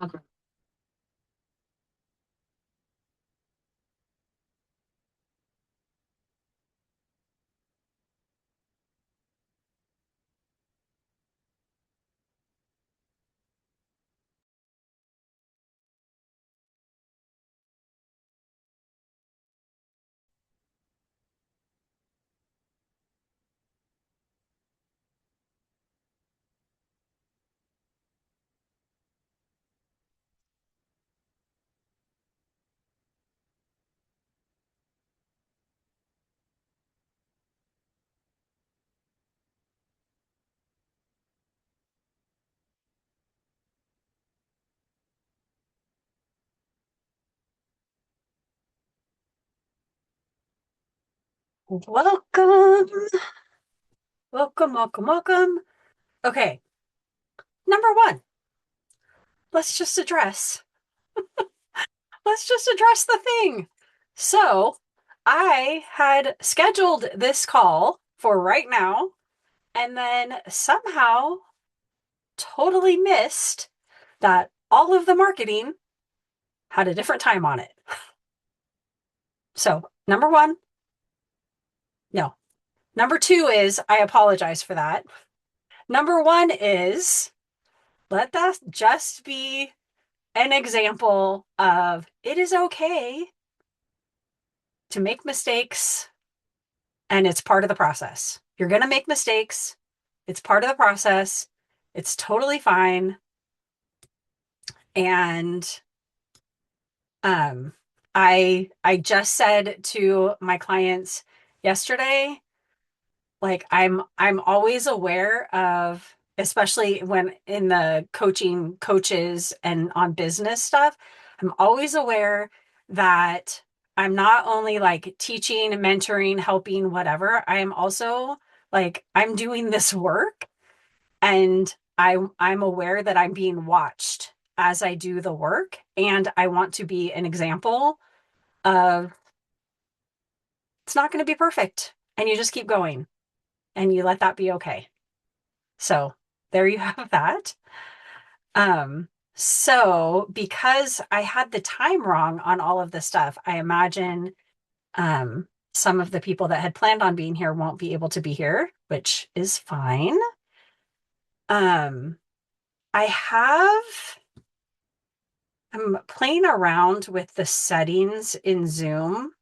Okay. Welcome, welcome, welcome, welcome. Okay, number one, let's just address, let's just address the thing. So, I had scheduled this call for right now and then somehow totally missed that all of the marketing had a different time on it. So, number one, no. Number two is I apologize for that. Number one is let that just be an example of it is okay to make mistakes and it's part of the process. You're going to make mistakes. It's part of the process. It's totally fine. And um I just said to my clients yesterday, like I'm always aware of, especially when in the coaching coaches and on business stuff, I'm always aware that I'm not only like teaching, mentoring, helping, whatever. I am also like I'm doing this work and I'm aware that I'm being watched as I do the work, and I want to be an example of it's not going to be perfect and you just keep going and you let that be okay. So there you have that. So because I had the time wrong on all of this stuff, I imagine some of the people that had planned on being here won't be able to be here, which is fine. Um, I have, I'm playing around with the settings in Zoom,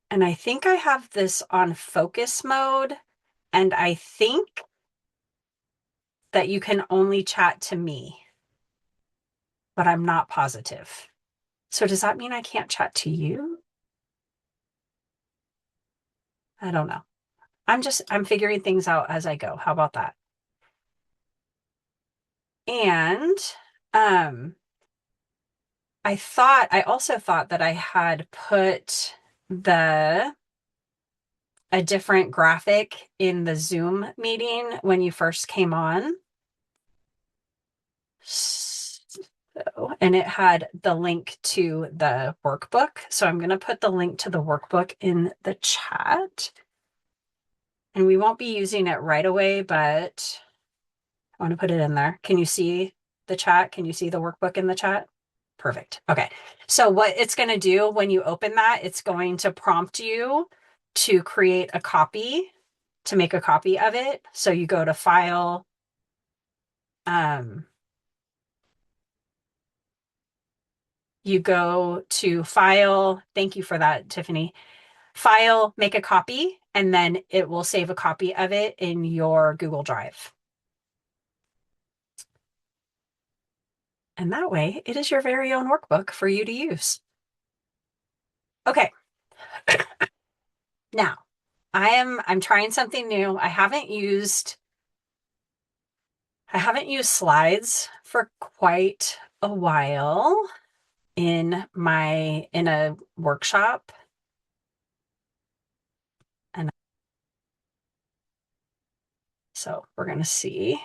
and I think I have this on focus mode, and I think that you can only chat to me, but I'm not positive. So does that mean I can't chat to you? I don't know. I'm figuring things out as I go. How about that? And um I also thought that I had put the a different graphic in the Zoom meeting when you first came on. So, and it had the link to the workbook. So I'm going to put the link to the workbook in the chat. And we won't be using it right away, but I want to put it in there. Can you see the chat? Can you see the workbook in the chat? Perfect. Okay. So what it's going to do when you open that, it's going to prompt you to create a copy, to make a copy of it. So you go to file, um, you go to file. Thank you for that, Tiffany. File, make a copy, and then it will save a copy of it in your Google Drive. And that way, it is your very own workbook for you to use. Okay. Now, I'm trying something new. I haven't used slides for quite a while in a workshop. And so we're going to see.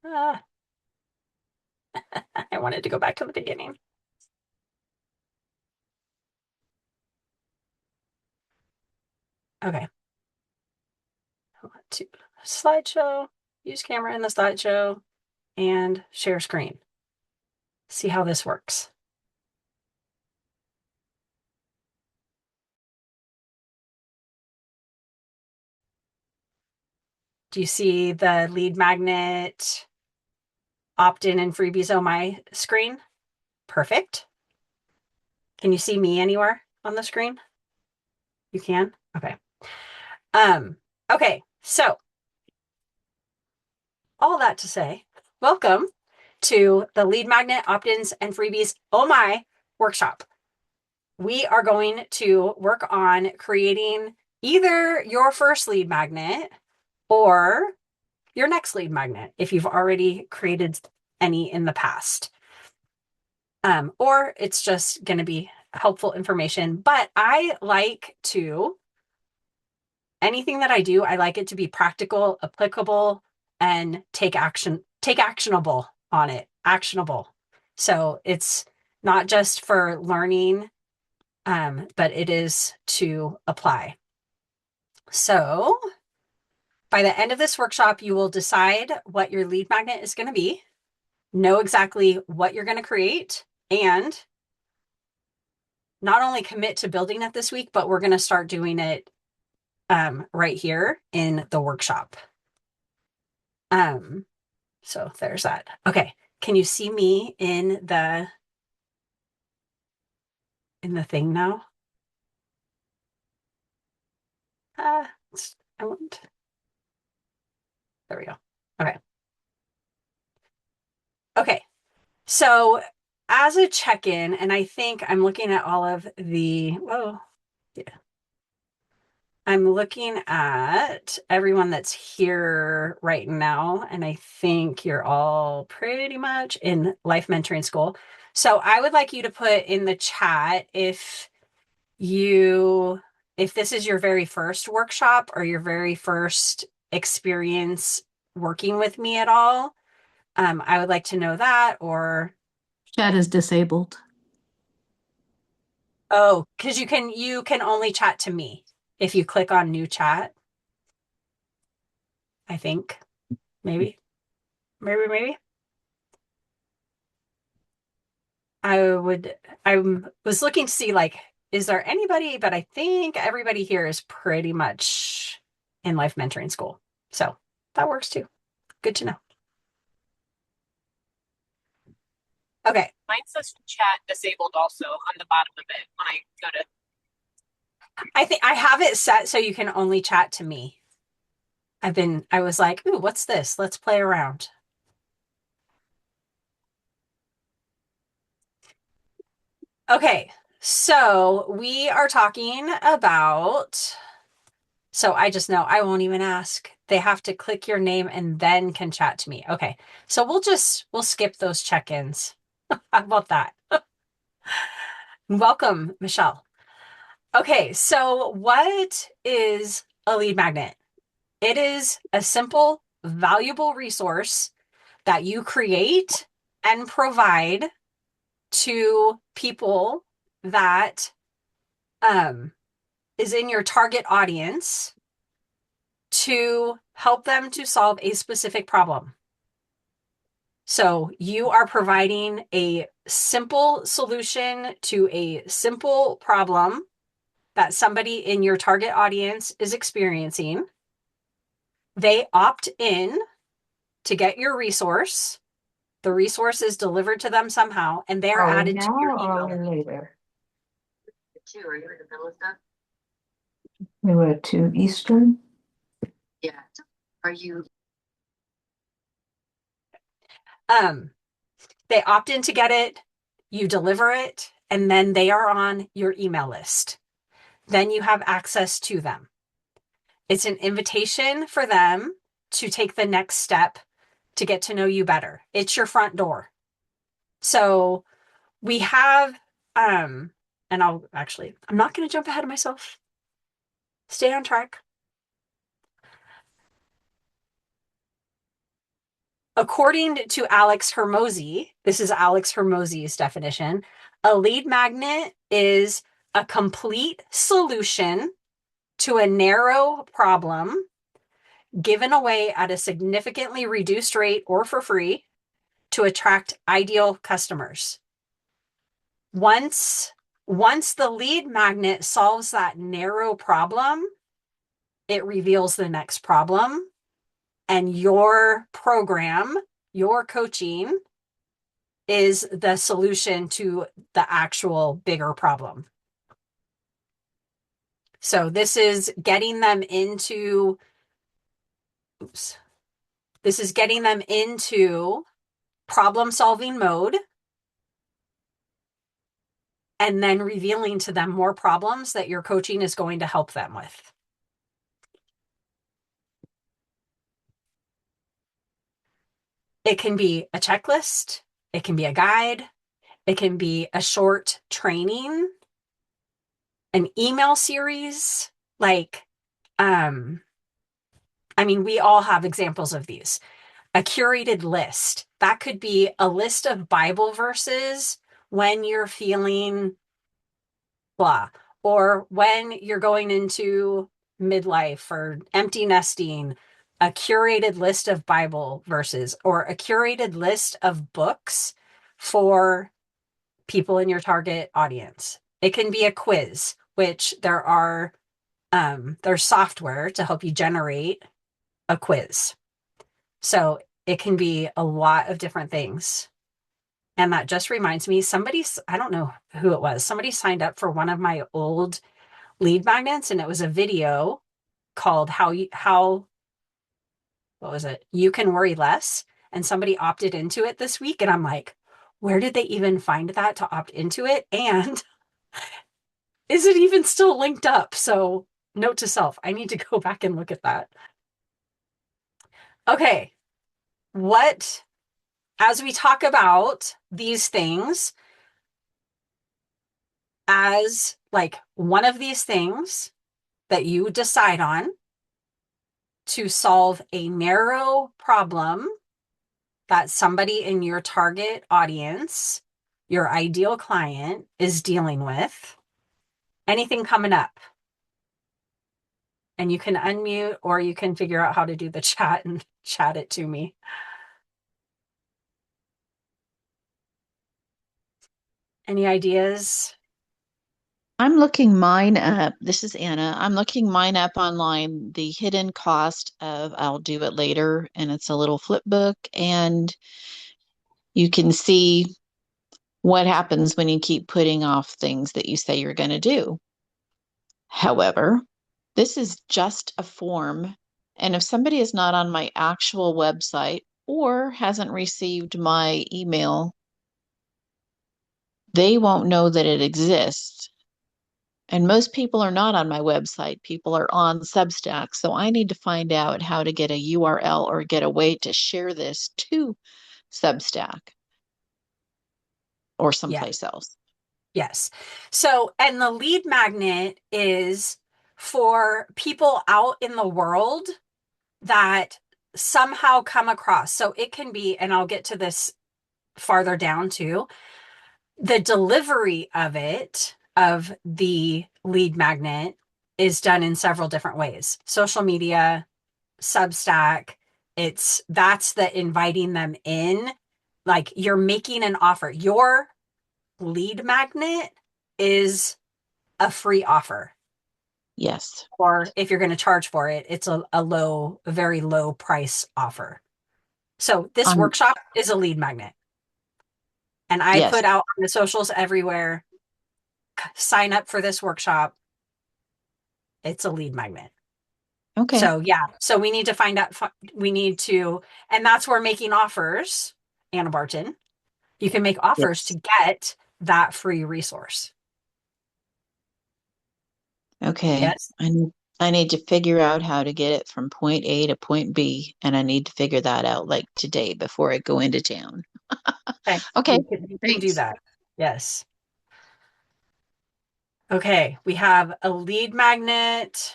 Uh, I wanted to go back to the beginning. Okay. I want to slideshow. use camera in the slideshow and share screen. See how this works. Do you see the lead magnet opt-in and freebies on my screen? Perfect. Can you see me anywhere on the screen? You can? Okay. Okay, so all that to say, welcome to the lead magnet opt-ins and freebies oh my workshop. We are going to work on creating either your first lead magnet or your next lead magnet if you've already created any in the past. Or it's just going to be helpful information. But I like to, anything that I do, I like it to be practical, applicable, and take actionable on it, actionable. So it's not just for learning, but it is to apply. So by the end of this workshop, you will decide what your lead magnet is going to be, know exactly what you're going to create, and not only commit to building it this week, but we're going to start doing it right here in the workshop. So there's that. Okay. Can you see me in the thing now? I won't. There we go. Okay. Okay. So as a check-in, and I think I'm looking at all of the, whoa, yeah. I'm looking at everyone that's here right now, and I think you're all pretty much in life mentoring school. So I would like you to put in the chat if this is your very first workshop or your very first experience working with me at all. I would like to know that. Or Chat is disabled. oh, because you can only chat to me if you click on new chat. I think maybe. I was looking to see, like, is there anybody, but I think everybody here is pretty much in life mentoring school. So that works too. Good to know. Okay. Mine says chat disabled also on the bottom of it when I go to. I think I have it set so you can only chat to me. I was like, ooh, what's this? Let's play around. Okay. So we are talking about, so I just know I won't even ask. They have to click your name and then can chat to me. Okay. So we'll skip those check-ins. How about that? Welcome, Michelle. Okay, so what is a lead magnet? It is a simple, valuable resource that you create and provide to people that is in your target audience to help them to solve a specific problem. So you are providing a simple solution to a simple problem that somebody in your target audience is experiencing. They opt in to get your resource. The resource is delivered to them somehow, and they're added to your email. Later. Are you in the middle of that? We were to Eastern. Yeah. Are you? They opt in to get it, you deliver it, and then they are on your email list. Then you have access to them. It's an invitation for them to take the next step to get to know you better. It's your front door. So we have, and I'm not going to jump ahead of myself. Stay on track. According to Alex Hermosi, this is Alex Hermosi's definition, a lead magnet is a complete solution to a narrow problem given away at a significantly reduced rate or for free to attract ideal customers. Once the lead magnet solves that narrow problem, it reveals the next problem, and your program, your coaching is the solution to the actual bigger problem. So this is getting them into, this is getting them into problem solving mode and then revealing to them more problems that your coaching is going to help them with. It can be a checklist, it can be a guide, it can be a short training, an email series, like, I mean, we all have examples of these. A curated list. That could be a list of Bible verses when you're feeling blah, or when you're going into midlife or empty nesting, a curated list of Bible verses or a curated list of books for people in your target audience. It can be a quiz, which there's software to help you generate a quiz. So it can be a lot of different things. And that just reminds me, I don't know who it was, somebody signed up for one of my old lead magnets, and it was a video called what was it? You Can Worry Less. And somebody opted into it this week. And I'm like, where did they even find that to opt into it? And is it even still linked up? So note to self, I need to go back and look at that. Okay. As we talk about these things, as like one of these things that you decide on to solve a narrow problem that somebody in your target audience, your ideal client, is dealing with. Anything coming up? And you can unmute or you can figure out how to do the chat and chat it to me. Any ideas? I'm looking mine up. This is Anna. I'm looking mine up online. The hidden cost of I'll do it later. And it's a little flip book. And you can see what happens when you keep putting off things that you say you're going to do. However, this is just a form. And if somebody is not on my actual website or hasn't received my email, they won't know that it exists. And most people are not on my website. People are on Substack. So I need to find out how to get a URL or get a way to share this to Substack or Yeah. someplace else. Yes. So, and the lead magnet is for people out in the world that somehow come across. So it can be, and I'll get to this farther down too, the delivery of it, of the lead magnet, is done in several different ways. Social media, Substack, that's the inviting them in. Like you're making an offer. Your lead magnet is a free offer. Yes. Or if you're going to charge for it, it's a very low price offer. So this workshop is a lead magnet. And I Yes. put out on the socials everywhere, sign up for this workshop. It's a lead magnet. Okay. So yeah, so we need to find out, and that's where making offers, Anna Barton, you can make offers to Yes. get that free resource. Okay. Yes. I need to figure out how to get it from point A to point B, and I need to figure that out like today before I go into town. Okay. Okay. You can do Thanks. that. Yes. Okay. We have a lead magnet,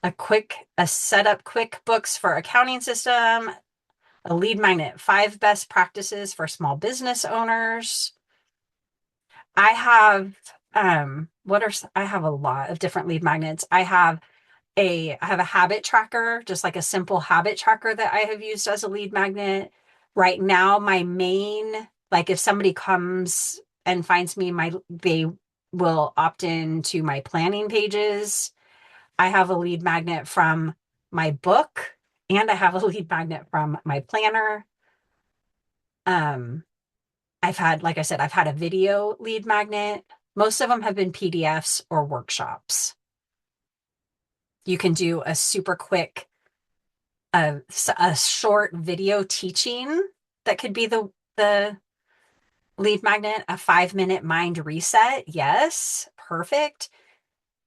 a setup QuickBooks for accounting system, a lead magnet, 5 best practices for small business owners. I have I have a lot of different lead magnets. I have I have a habit tracker, just like a simple habit tracker that I have used as a lead magnet. Right now, my main, like if somebody comes and finds me, they will opt in to my planning pages. I have a lead magnet from my book, and I have a lead magnet from my planner. Um, like I said, I've had a video lead magnet. Most of them have been PDFs or workshops. You can do a super quick, a short video teaching that could be the lead magnet, a 5-minute mind reset. Yes, perfect.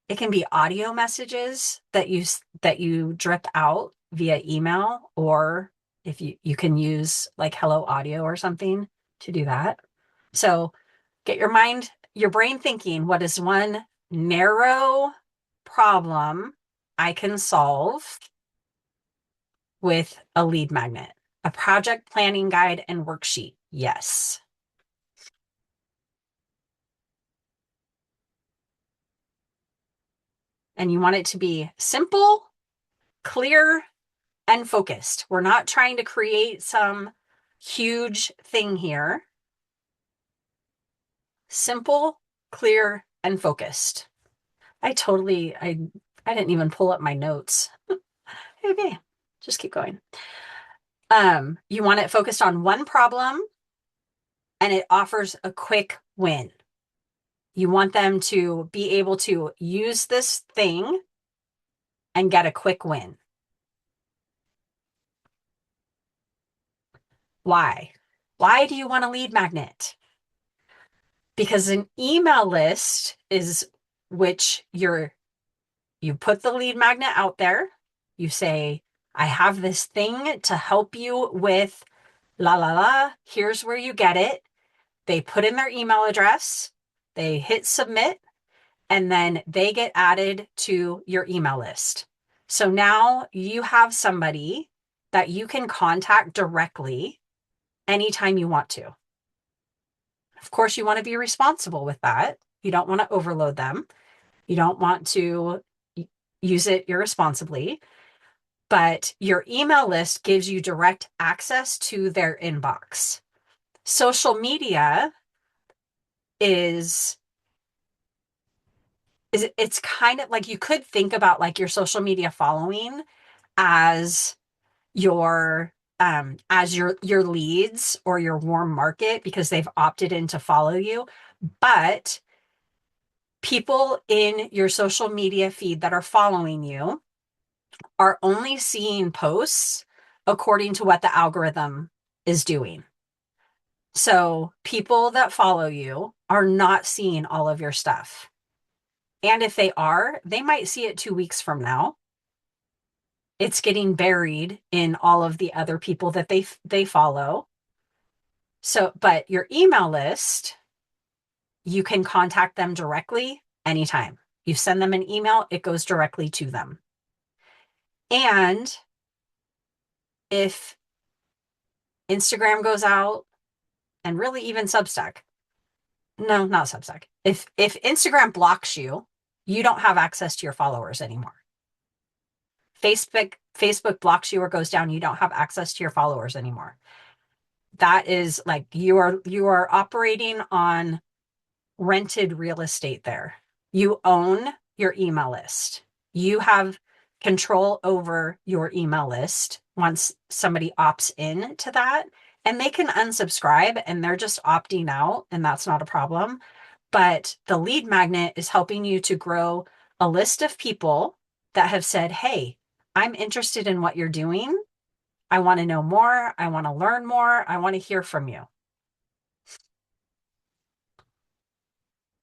It can be audio messages that you drip out via email, or if you can use like Hello Audio or something to do that. So get your brain thinking, what is one narrow problem I can solve with a lead magnet? A project planning guide and worksheet. Yes. And you want it to be simple, clear, and focused. We're not trying to create some huge thing here. Simple, clear, and focused. I didn't even pull up my notes. Okay, just keep going. You want it focused on one problem, and it offers a quick win. You want them to be able to use this thing and get a quick win. Why? Why do you want a lead magnet? Because an email list is which you put the lead magnet out there. You say, I have this thing to help you with la la la. Here's where you get it. They put in their email address, they hit submit, and then they get added to your email list. So now you have somebody that you can contact directly anytime you want to. Of course, you want to be responsible with that. You don't want to overload them. You don't want to use it irresponsibly, but your email list gives you direct access to their inbox. Social media is it's kind of like, you could think about like your social media following as your leads or your warm market, because they've opted in to follow you. But people in your social media feed that are following you are only seeing posts according to what the algorithm is doing. So people that follow you are not seeing all of your stuff. And if they are, they might see it 2 weeks from now. It's getting buried in all of the other people that they follow. So, but your email list, you can contact them directly anytime. You send them an email, it goes directly to them. And if Instagram goes out, and really even Substack, no, not Substack. If Instagram blocks you, you don't have access to your followers anymore. Facebook blocks you or goes down, you don't have access to your followers anymore. That is like you are operating on rented real estate there. You own your email list. You have control over your email list once somebody opts in to that, and they can unsubscribe and they're just opting out, and that's not a problem. But the lead magnet is helping you to grow a list of people that have said, hey, I'm interested in what you're doing. I want to know more. I want to learn more. I want to hear from you.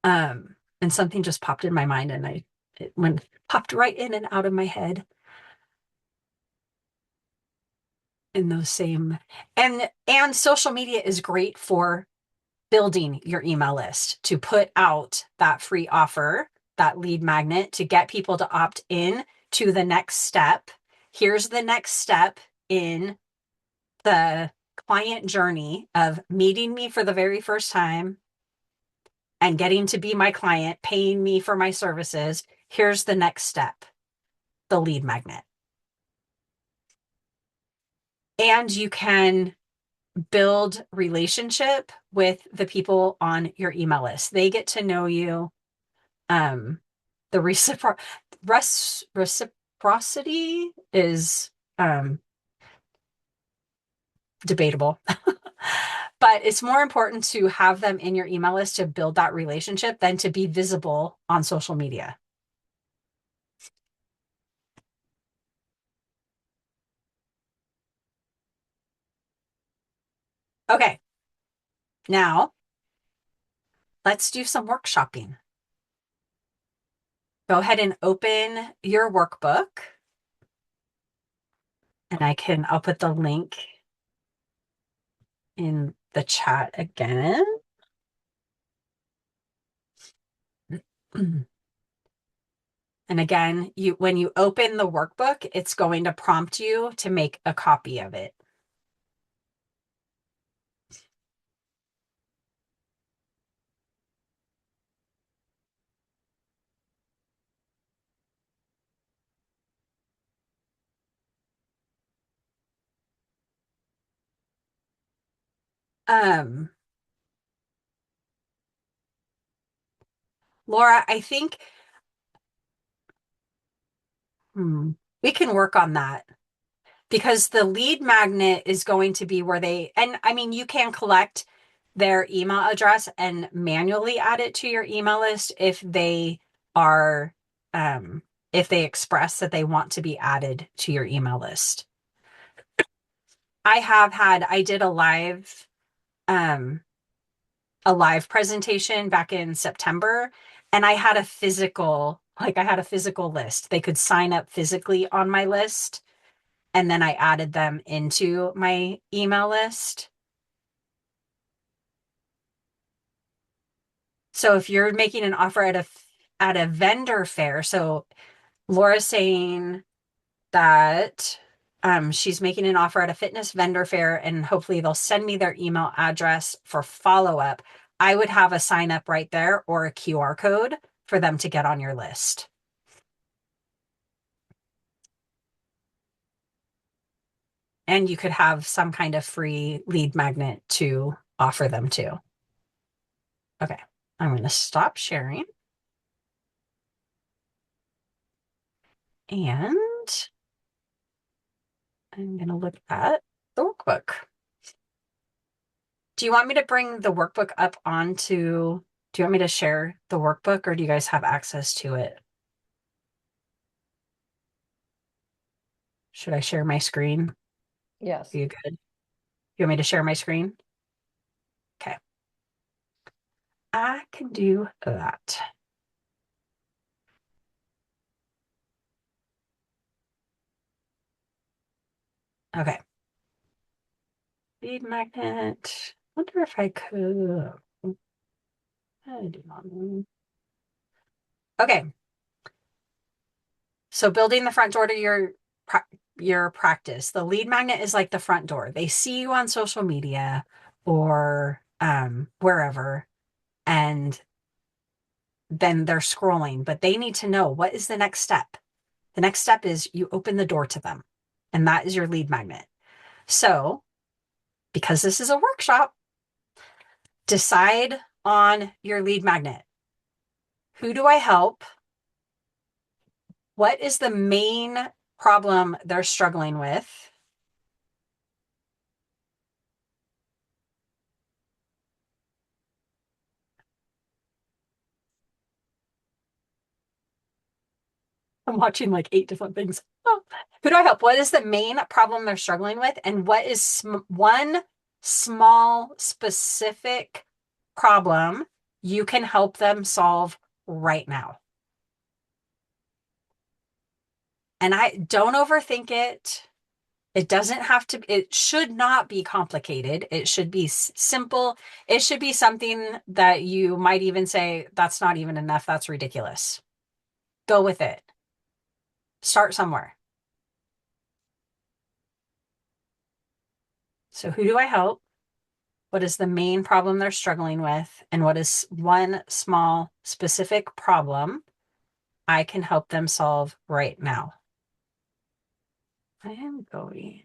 And something just popped in my mind, and it popped right in and out of my head in those same, and social media is great for building your email list, to put out that free offer, that lead magnet, to get people to opt in to the next step. Here's the next step in the client journey of meeting me for the very first time and getting to be my client, paying me for my services. Here's the next step. the lead magnet. And you can build relationship with the people on your email list. They get to know you. The reciprocity is debatable. But it's more important to have them in your email list to build that relationship than to be visible on social media. Okay, now let's do some workshopping. Go ahead and open your workbook. And I'll put the link in the chat again. And again, when you open the workbook, it's going to prompt you to make a copy of it. Laura, I think we can work on that, because the lead magnet is going to be where and I mean, you can collect their email address and manually add it to your email list if they are, if they express that they want to be added to your email list. I did a live presentation back in September, and I had a physical list. They could sign up physically on my list, and then I added them into my email list. So if you're making an offer at a vendor fair, so Laura's saying that she's making an offer at a fitness vendor fair, and hopefully they'll send me their email address for follow-up. I would have a sign up right there or a QR code for them to get on your list. And you could have some kind of free lead magnet to offer them too. Okay, I'm going to stop sharing. And I'm going to look at the workbook. Do you want me to bring the workbook up onto, do you want me to share the workbook, or do you guys have access to it? Should I share my screen? Yes. Are you good? You want me to share my screen? Okay. I can do that. Okay. Lead magnet. Wonder if I could. I do not know. Okay. So building the front door to your practice. The lead magnet is like the front door. They see you on social media or wherever, and then they're scrolling, but they need to know, what is the next step? The next step is you open the door to them, and that is your lead magnet. So, because this is a workshop, decide on your lead magnet. Who do I help? What is the main problem they're struggling with? I'm watching like 8 different things. Oh. Who do I help? What is the main problem they're struggling with? And what is one small, specific problem you can help them solve right now? And I don't overthink it. It doesn't have to, it should not be complicated. It should be simple. It should be something that you might even say, that's not even enough. That's ridiculous. Go with it. Start somewhere. So who do I help? What is the main problem they're struggling with? And what is one small specific problem I can help them solve right now? I am going.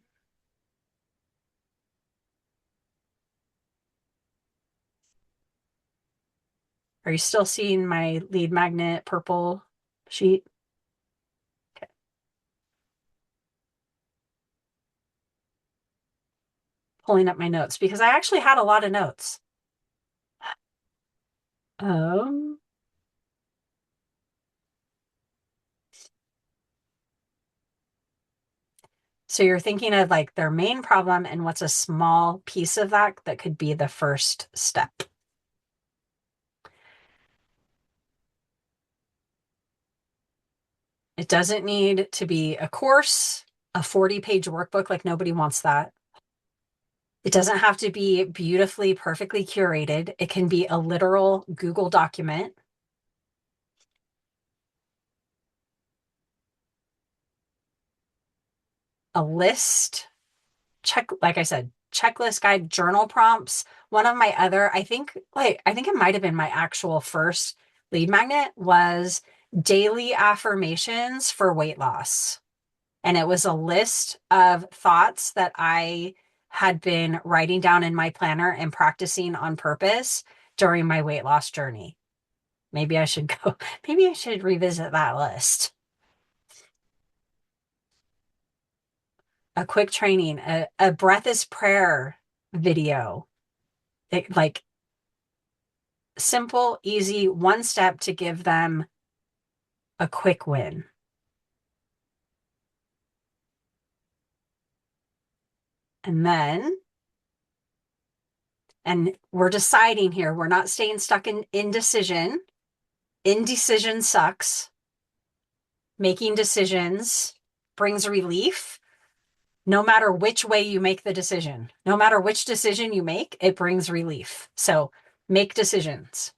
Are you still seeing my lead magnet purple sheet? Okay. Pulling up my notes because I actually had a lot of notes. Um, so you're thinking of like their main problem and what's a small piece of that that could be the first step. It doesn't need to be a course, a 40-page workbook, like nobody wants that. It doesn't have to be beautifully, perfectly curated. It can be a literal Google document. A list, like I said, checklist guide, journal prompts. One of my other, I think it might have been my actual first lead magnet was daily affirmations for weight loss. And it was a list of thoughts that I had been writing down in my planner and practicing on purpose during my weight loss journey. Maybe I should revisit that list. A quick training, a breath is prayer video. Like simple, easy, one step to give them a quick win. And we're deciding here, we're not staying stuck in indecision. Indecision sucks. Making decisions brings relief no matter which way you make the decision. No matter which decision you make, it brings relief. So make decisions.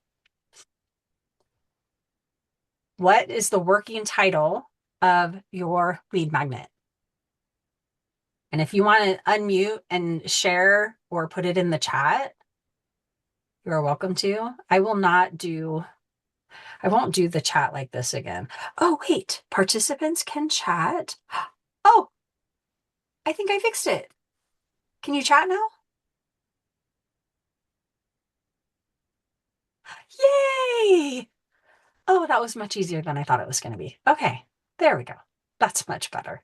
What is the working title of your lead magnet? And if you want to unmute and share or put it in the chat, you're welcome to. I won't do the chat like this again. Oh, wait, participants can chat. Oh, I think I fixed it. Can you chat now? Yay! Oh, that was much easier than I thought it was going to be. Okay, there we go. That's much better.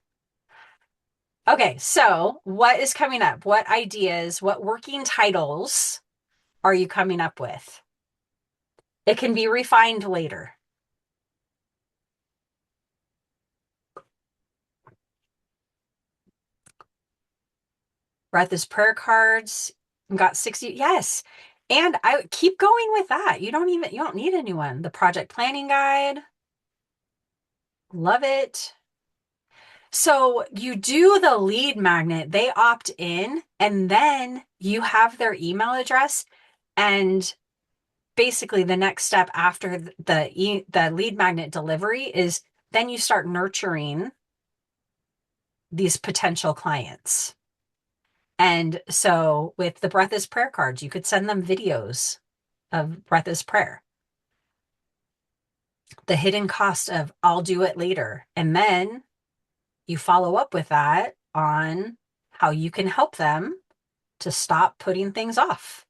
Okay, so what is coming up? What ideas, what working titles are you coming up with? It can be refined later. Read this prayer cards, got 60. Yes. And I keep going with that. You don't need a new one. The project planning guide. Love it. So you do the lead magnet, they opt in, and then you have their email address. And basically the next step after the lead magnet delivery is then you start nurturing these potential clients. And so with the Breath is Prayer cards, you could send them videos of Breath is Prayer. The hidden cost of I'll do it later. And then you follow up with that on how you can help them to stop putting things off.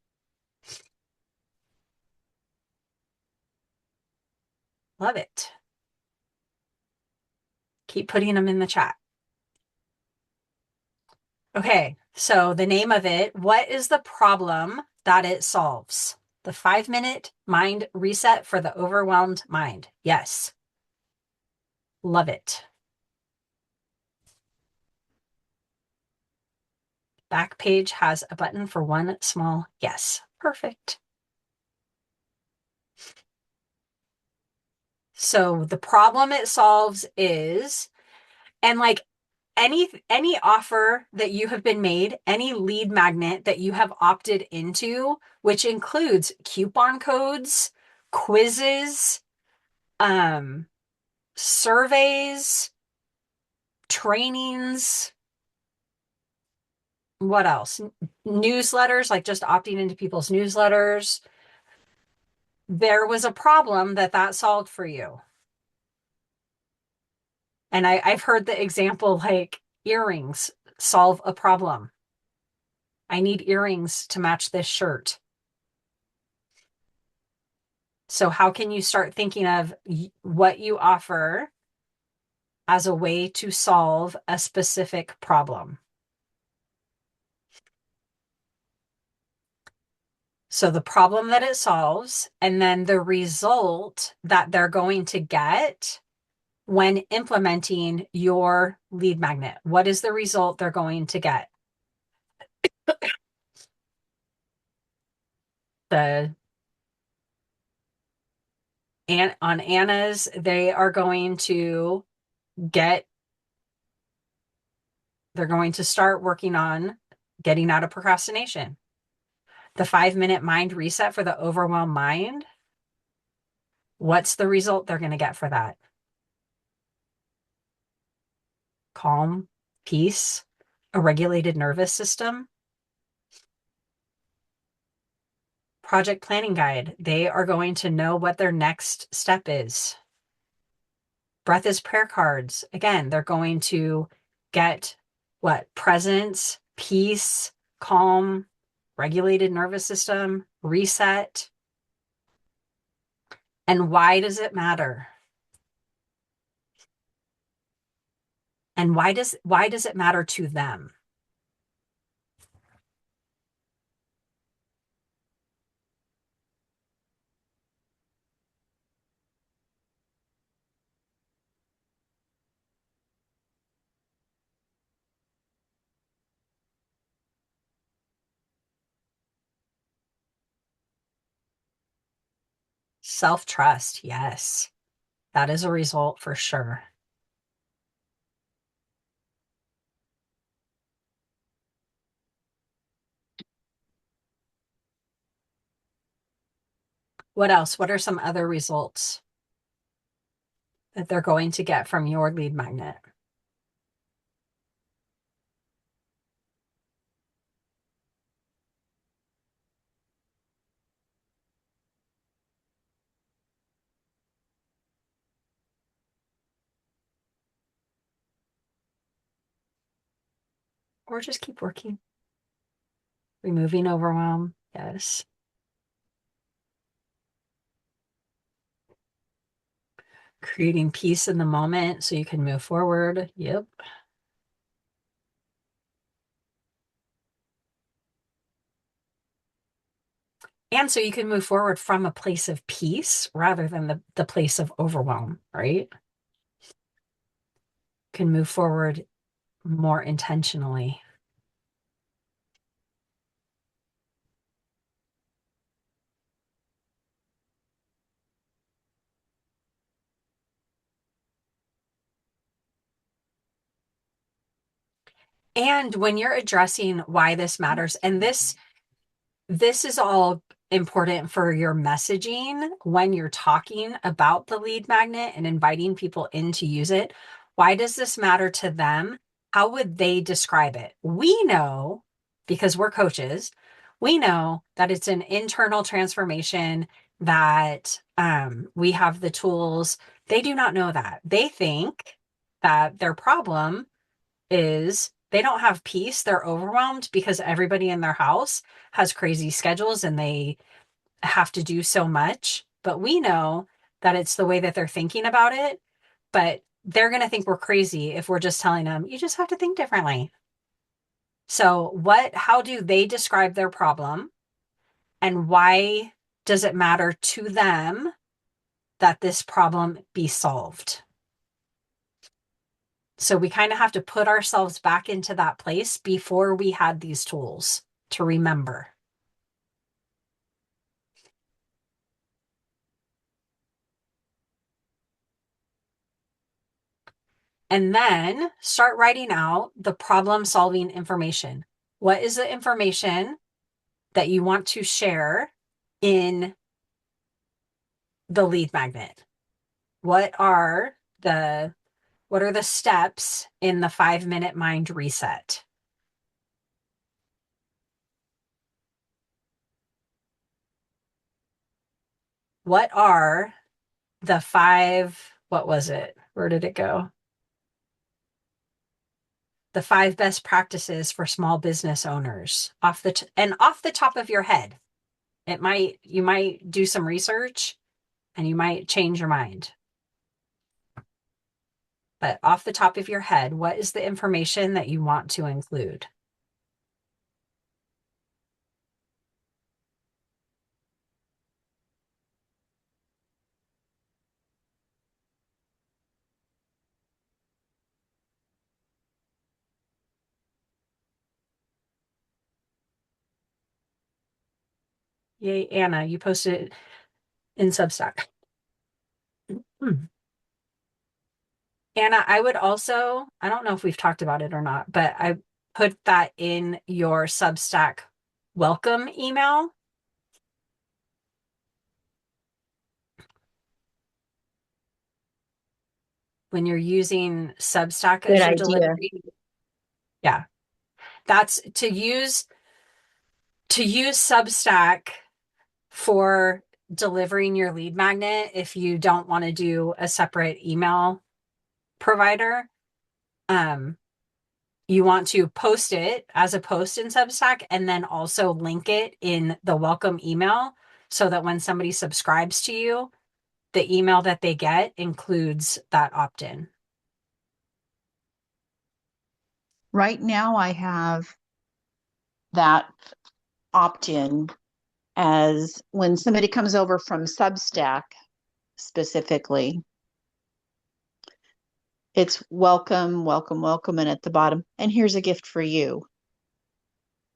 Love it. Keep putting them in the chat. Okay, so the name of it, what is the problem that it solves? The 5-minute mind reset for the overwhelmed mind. Yes. Love it. Back page has a button for one small yes. Perfect. So the problem it solves is, and like any offer that you have been made, any lead magnet that you have opted into, which includes coupon codes, quizzes, surveys, trainings, what else? Newsletters, like just opting into people's newsletters. There was a problem that solved for you. And I've heard the example like earrings solve a problem. I need earrings to match this shirt. So how can you start thinking of what you offer as a way to solve a specific problem? So the problem that it solves, and then the result that they're going to get when implementing your lead magnet. What is the result they're going to get? The and on Anna's, they are going to get, they're going to start working on getting out of procrastination. The 5-minute mind reset for the overwhelmed mind. What's the result they're going to get for that? Calm, peace, a regulated nervous system. Project planning guide. They are going to know what their next step is. Breath is prayer cards. Again, they're going to get what? Presence, peace, calm, regulated nervous system, reset. And why does it matter? And why does it matter to them? Self-trust. Yes. That is a result for sure. What else? What are some other results that they're going to get from your lead magnet? Or just keep working. Removing overwhelm. Yes. Creating peace in the moment so you can move forward. Yep. And so you can move forward from a place of peace rather than the place of overwhelm, right? Can move forward more intentionally. And when you're addressing why this matters, and this is all important for your messaging when you're talking about the lead magnet and inviting people in to use it. Why does this matter to them? How would they describe it? We know, because we're coaches, we know that it's an internal transformation, that we have the tools. They do not know that. They think that their problem is they don't have peace. They're overwhelmed because everybody in their house has crazy schedules and they have to do so much. But we know that it's the way that they're thinking about it. But they're going to think we're crazy if we're just telling them, you just have to think differently. So how do they describe their problem? And why does it matter to them that this problem be solved? So we kind of have to put ourselves back into that place before we had these tools to remember. And then start writing out the problem solving information. What is the information that you want to share in the lead magnet? What are the steps in the 5-minute mind reset? What are the 5, what was it? Where did it go? the 5 best practices for small business owners off the top of your head. You might do some research and you might change your mind. But off the top of your head, what is the information that you want to include? Yay, Anna, you posted it in Substack. Anna, I would also, I don't know if we've talked about it or not, but I put that in your Substack welcome email. When you're using Substack Good as your idea. delivery. Yeah. That's to use Substack for delivering your lead magnet if you don't want to do a separate email provider. You want to post it as a post in Substack and then also link it in the welcome email so that when somebody subscribes to you, the email that they get includes that opt-in. Right now, I have that opt-in as when somebody comes over from Substack specifically, it's welcome, welcome, welcome. And at the bottom, and here's a gift for you.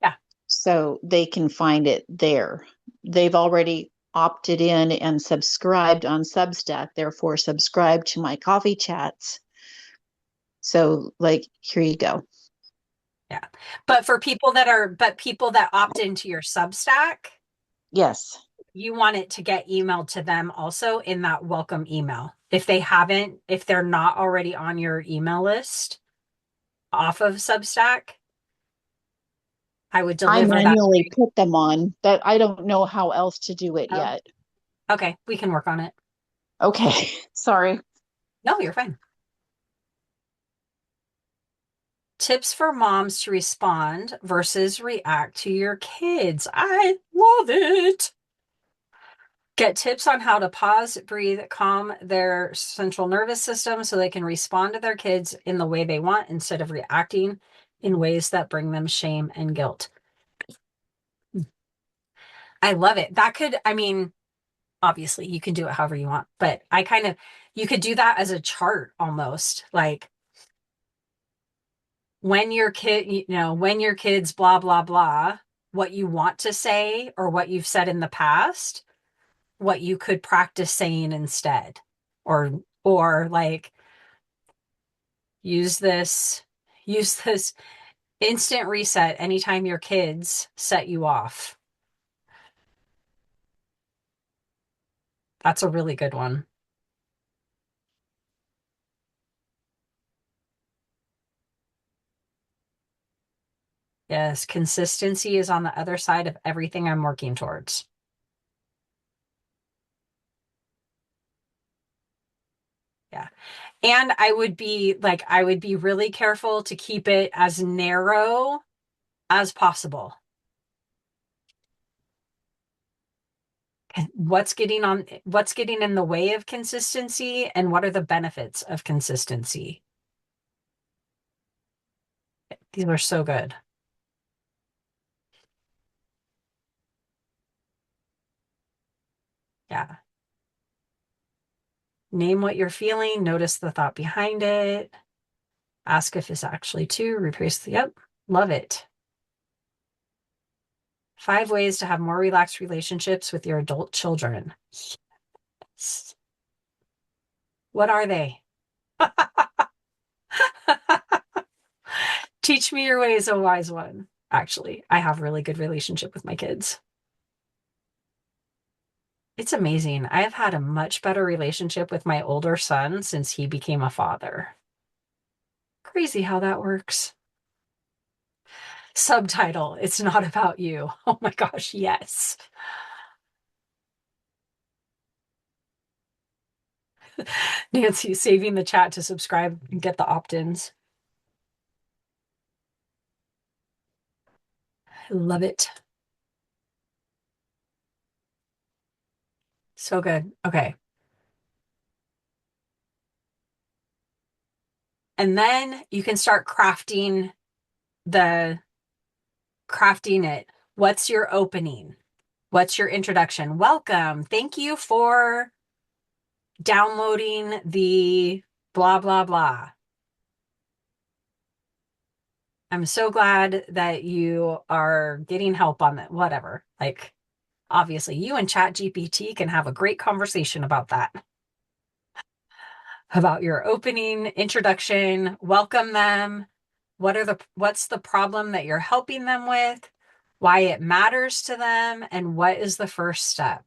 Yeah. So they can find it there. They've already opted in and subscribed on Substack, therefore subscribe to my coffee chats. So like, here you go. Yeah. But people that opt into your Substack, Yes. you want it to get emailed to them also in that welcome email. If they're not already on your email list off of Substack, I would I deliver that. manually put them on, but I don't know how else to do it Oh, yet. okay. We can work on it. Okay. Sorry. No, you're fine. Tips for moms to respond versus react to your kids. I love it. Get tips on how to pause, breathe, calm their central nervous system so they can respond to their kids in the way they want instead of reacting in ways that bring them shame and guilt. I love it. Obviously you can do it however you want, but you could do that as a chart almost. Like when when your kids blah, blah, blah, what you want to say or what you've said in the past, what you could practice saying instead. Or like use this instant reset anytime your kids set you off. That's a really good one. Yes, consistency is on the other side of everything I'm working towards. Yeah. And I would be really careful to keep it as narrow as possible. What's getting in the way of consistency and what are the benefits of consistency? These are so good. Yeah. Name what you're feeling, notice the thought behind it, ask if it's actually to, replace the, yep, love it. 5 ways to have more relaxed relationships with your adult children. Yes. What are they? Teach me your ways, a wise one. Actually, I have a really good relationship with my kids. It's amazing. I have had a much better relationship with my older son since he became a father. Crazy how that works. Subtitle, it's not about you. Oh my gosh, yes. Nancy, saving the chat to subscribe and get the opt-ins. I love it. So good. Okay. And then you can start the crafting it. What's your opening? What's your introduction? Welcome. Thank you for downloading the blah, blah, blah. I'm so glad that you are getting help on that. Whatever. Like, obviously, you and ChatGPT can have a great conversation about that. About your opening, introduction, welcome them. What's the problem that you're helping them with? Why it matters to them, and what is the first step?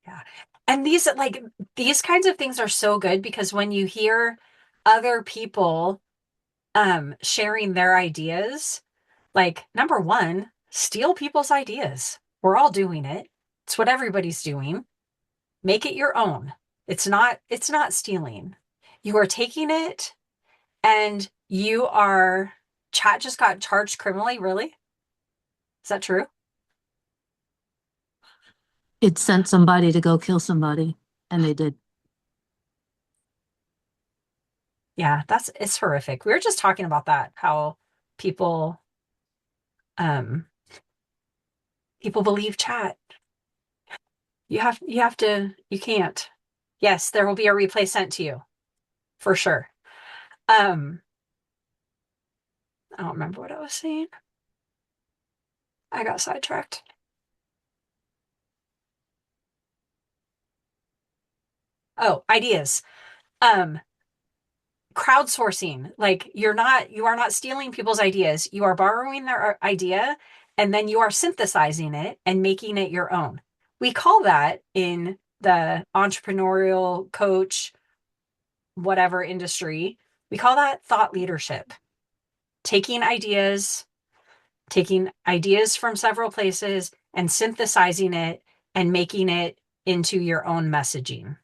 Yeah. And these kinds of things are so good because when you hear other people sharing their ideas, like number one, steal people's ideas. We're all doing it. It's what everybody's doing. Make it your own. It's not stealing. You are taking it and chat just got charged criminally, really? Is that true? It sent somebody to go kill somebody, and they did. Yeah, it's horrific. We were just talking about that, how people um people believe chat. You can't. Yes, there will be a replay sent to you for sure. Um, I don't remember what I was saying. I got sidetracked. Oh, ideas. Um, Crowdsourcing. Like you are not stealing people's ideas. You are borrowing their idea and then you are synthesizing it and making it your own. We call that in the entrepreneurial coach, whatever industry, we call that thought leadership. Taking ideas from several places and synthesizing it and making it into your own messaging.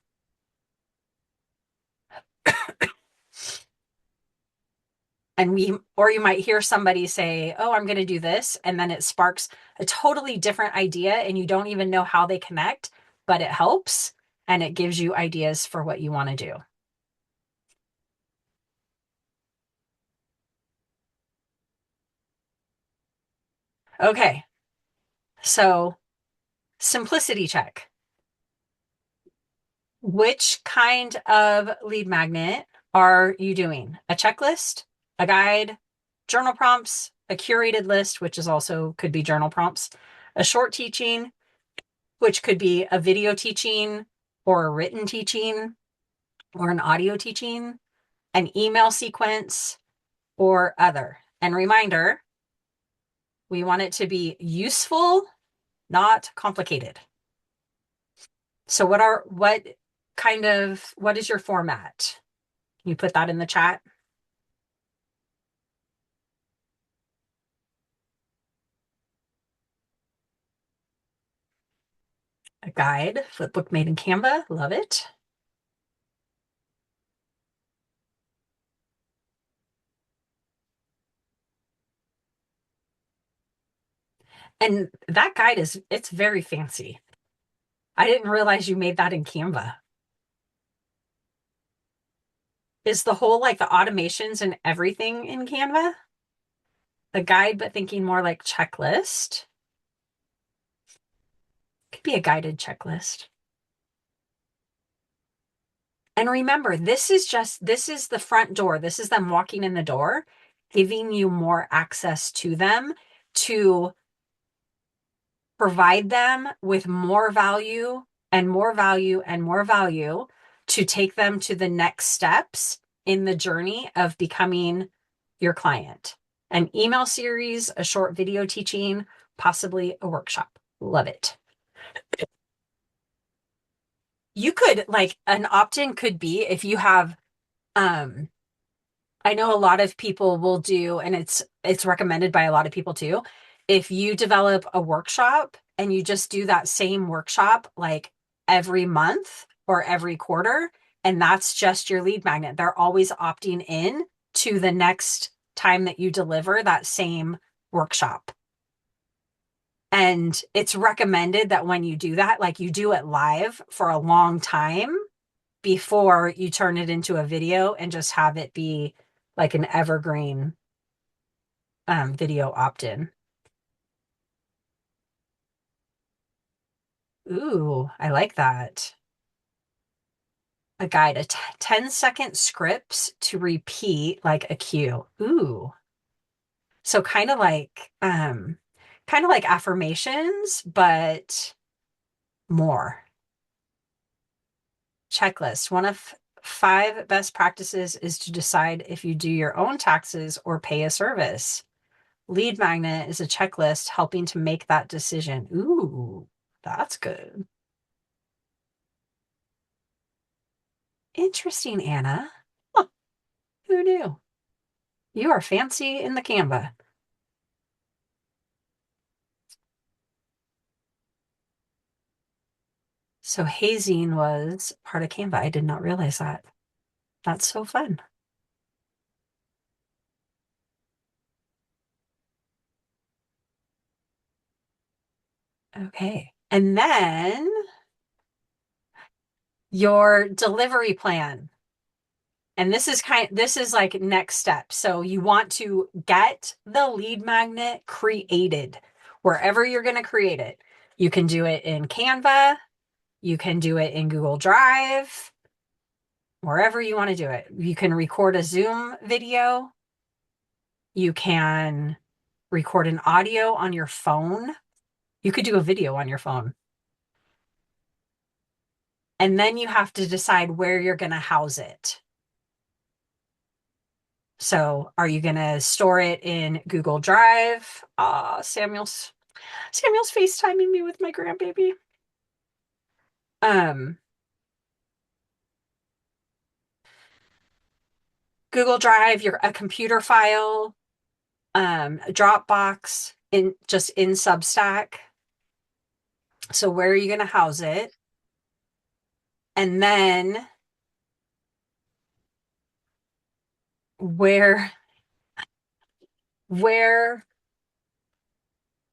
And you might hear somebody say, oh, I'm going to do this. And then it sparks a totally different idea and you don't even know how they connect, but it helps and it gives you ideas for what you want to do. Okay. So simplicity check. Which kind of lead magnet are you doing? A checklist, a guide, journal prompts, a curated list, which is also could be journal prompts, a short teaching, which could be a video teaching or a written teaching or an audio teaching, an email sequence, or other. And reminder, we want it to be useful, not complicated. So what is your format? Can you put that in the chat? A guide, flipbook made in Canva. Love it. And that guide it's very fancy. I didn't realize you made that in Canva. Is the whole like the automations and everything in Canva? The guide, but thinking more like checklist. Could be a guided checklist. And remember, this is the front door. This is them walking in the door, giving you more access to them to provide them with more value and more value and more value to take them to the next steps in the journey of becoming your client. An email series, a short video teaching, possibly a workshop. Love it. You could like an opt-in could be if you have I know a lot of people will do, and it's recommended by a lot of people too. If you develop a workshop and you just do that same workshop like every month or every quarter. And that's just your lead magnet. They're always opting in to the next time that you deliver that same workshop. And it's recommended that when you do that, like you do it live for a long time before you turn it into a video and just have it be like an evergreen video opt-in. Ooh, I like that. A guide, 10-second scripts to repeat like a cue. Ooh. So kind of like affirmations, but more. Checklist. One of 5 best practices is to decide if you do your own taxes or pay a service. Lead magnet is a checklist helping to make that decision. Ooh, that's good. Interesting, Anna. Huh, who knew? You are fancy in the Canva. So hazing was part of Canva. I did not realize that. That's so fun. Okay. And then your delivery plan. And this is like next step. So you want to get the lead magnet created wherever you're going to create it. You can do it in Canva, you can do it in Google Drive, wherever you want to do it. You can record a Zoom video. You can record an audio on your phone. You could do a video on your phone. And then you have to decide where you're going to house it. So are you going to store it in Google Drive? Samuel's FaceTiming me with my grandbaby. Google Drive, a computer file, Dropbox, in Substack. So where are you going to house it? And then where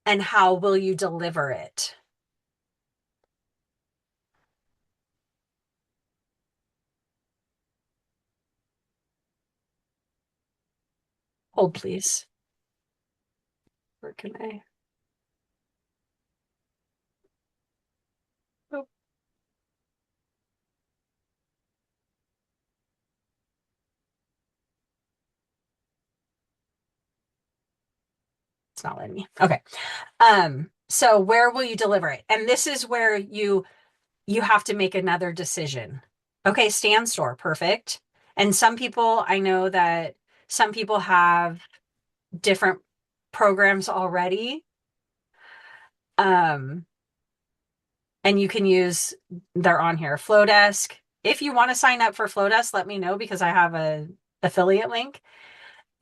and how will you deliver it? Hold, please. Where can I? Oh, it's not letting me. Okay. So where will you deliver it? And this is where you have to make another decision. Okay, stand store, perfect. And I know that some people have different programs already. And you can use, they're on here, Flodesk. If you want to sign up for Flodesk, let me know because I have a affiliate link.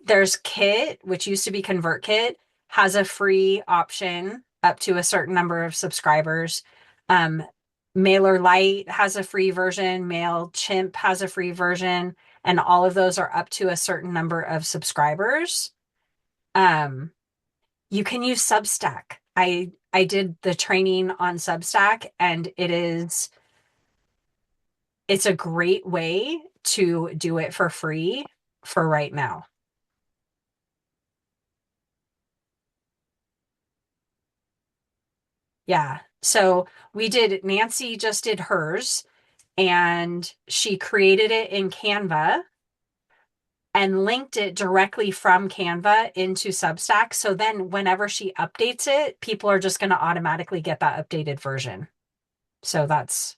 There's Kit, which used to be ConvertKit, has a free option up to a certain number of subscribers. MailerLite has a free version. MailChimp has a free version. And all of those are up to a certain number of subscribers. You can use Substack. I did the training on Substack, and it's a great way to do it for free for right now. Yeah. So Nancy just did hers, and she created it in Canva and linked it directly from Canva into Substack. So then whenever she updates it, people are just going to automatically get that updated version. So that's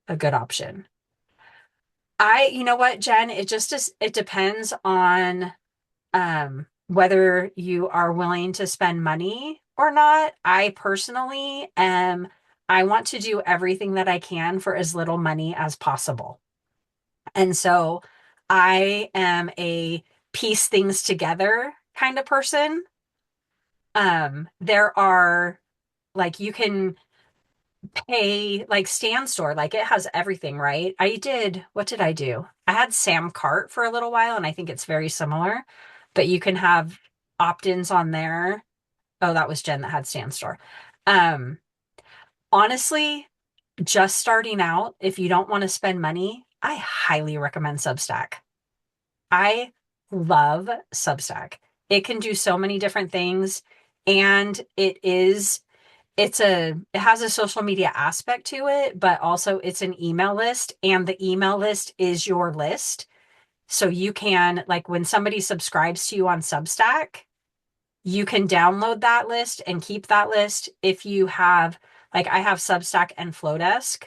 a good option. You know what, Jen, it depends on whether you are willing to spend money or not. I personally I want to do everything that I can for as little money as possible. And so I am a piece things together kind of person. There are like pay like Stan Store, like it has everything, right? What did I do? I had Sam Cart for a little while, and I think it's very similar, but you can have opt-ins on there. Oh, that was Jen that had Stan Store. Um, Honestly, just starting out, if you don't want to spend money, I highly recommend Substack. I love Substack. It can do so many different things, and it has a social media aspect to it, but also it's an email list, and the email list is your list. So you can, like, when somebody subscribes to you on Substack, you can download that list and keep that list. If you have, like, I have Substack and Flodesk,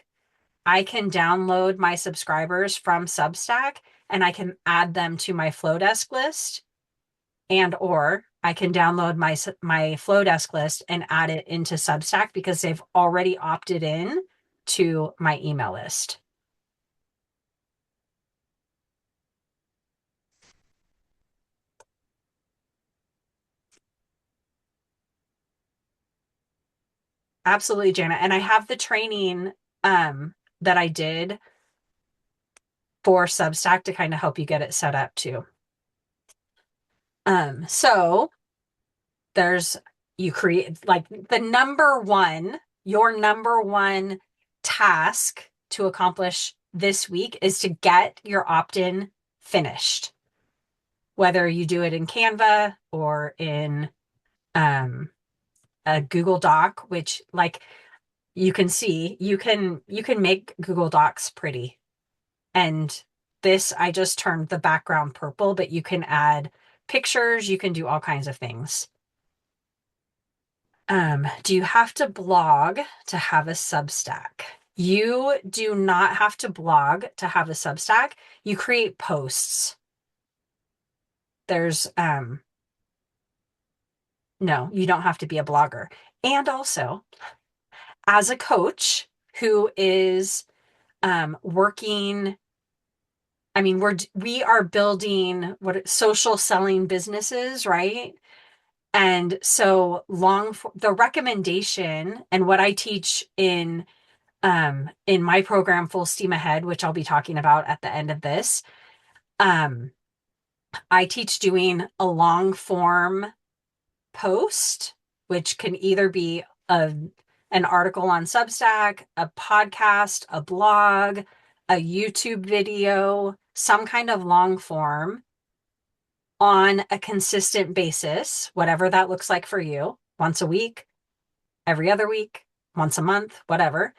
I can download my subscribers from Substack and I can add them to my Flodesk list, and or I can download my Flodesk list and add it into Substack because they've already opted in to my email list. Absolutely, Jana. And I have the training that I did for Substack to kind of help you get it set up too. So there's you create like your number one task to accomplish this week is to get your opt-in finished. Whether you do it in Canva or in a Google Doc, which, like, you can see, you can make Google Docs pretty. And this, I just turned the background purple, but you can add pictures, you can do all kinds of things. Do you have to blog to have a Substack? You do not have to blog to have a Substack. You create posts. There's no, you don't have to be a blogger. And also, as a coach who is working, I mean, we are building social selling businesses, right? And so the recommendation and what I teach in my program Full Steam Ahead, which I'll be talking about at the end of this, I teach doing a long form post, which can either be an article on Substack, a podcast, a blog, a YouTube video, some kind of long form on a consistent basis, whatever that looks like for you, once a week, every other week, once a month, whatever.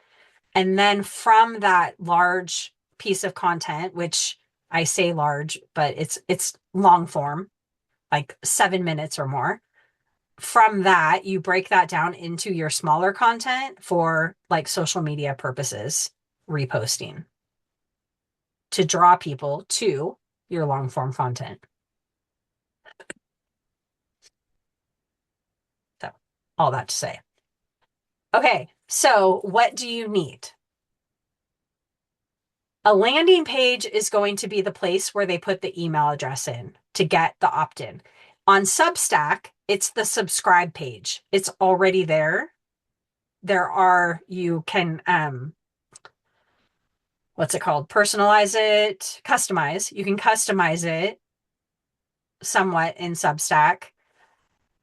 And then from that large piece of content, which I say large, but it's long form, like 7 minutes or more. From that, you break that down into your smaller content for like social media purposes, reposting to draw people to your long form content. So, all that to say. Okay, so what do you need? A landing page is going to be the place where they put the email address in to get the opt-in. On Substack, it's the subscribe page. It's already there. You can, what's it called? Personalize it, customize. You can customize it somewhat in Substack.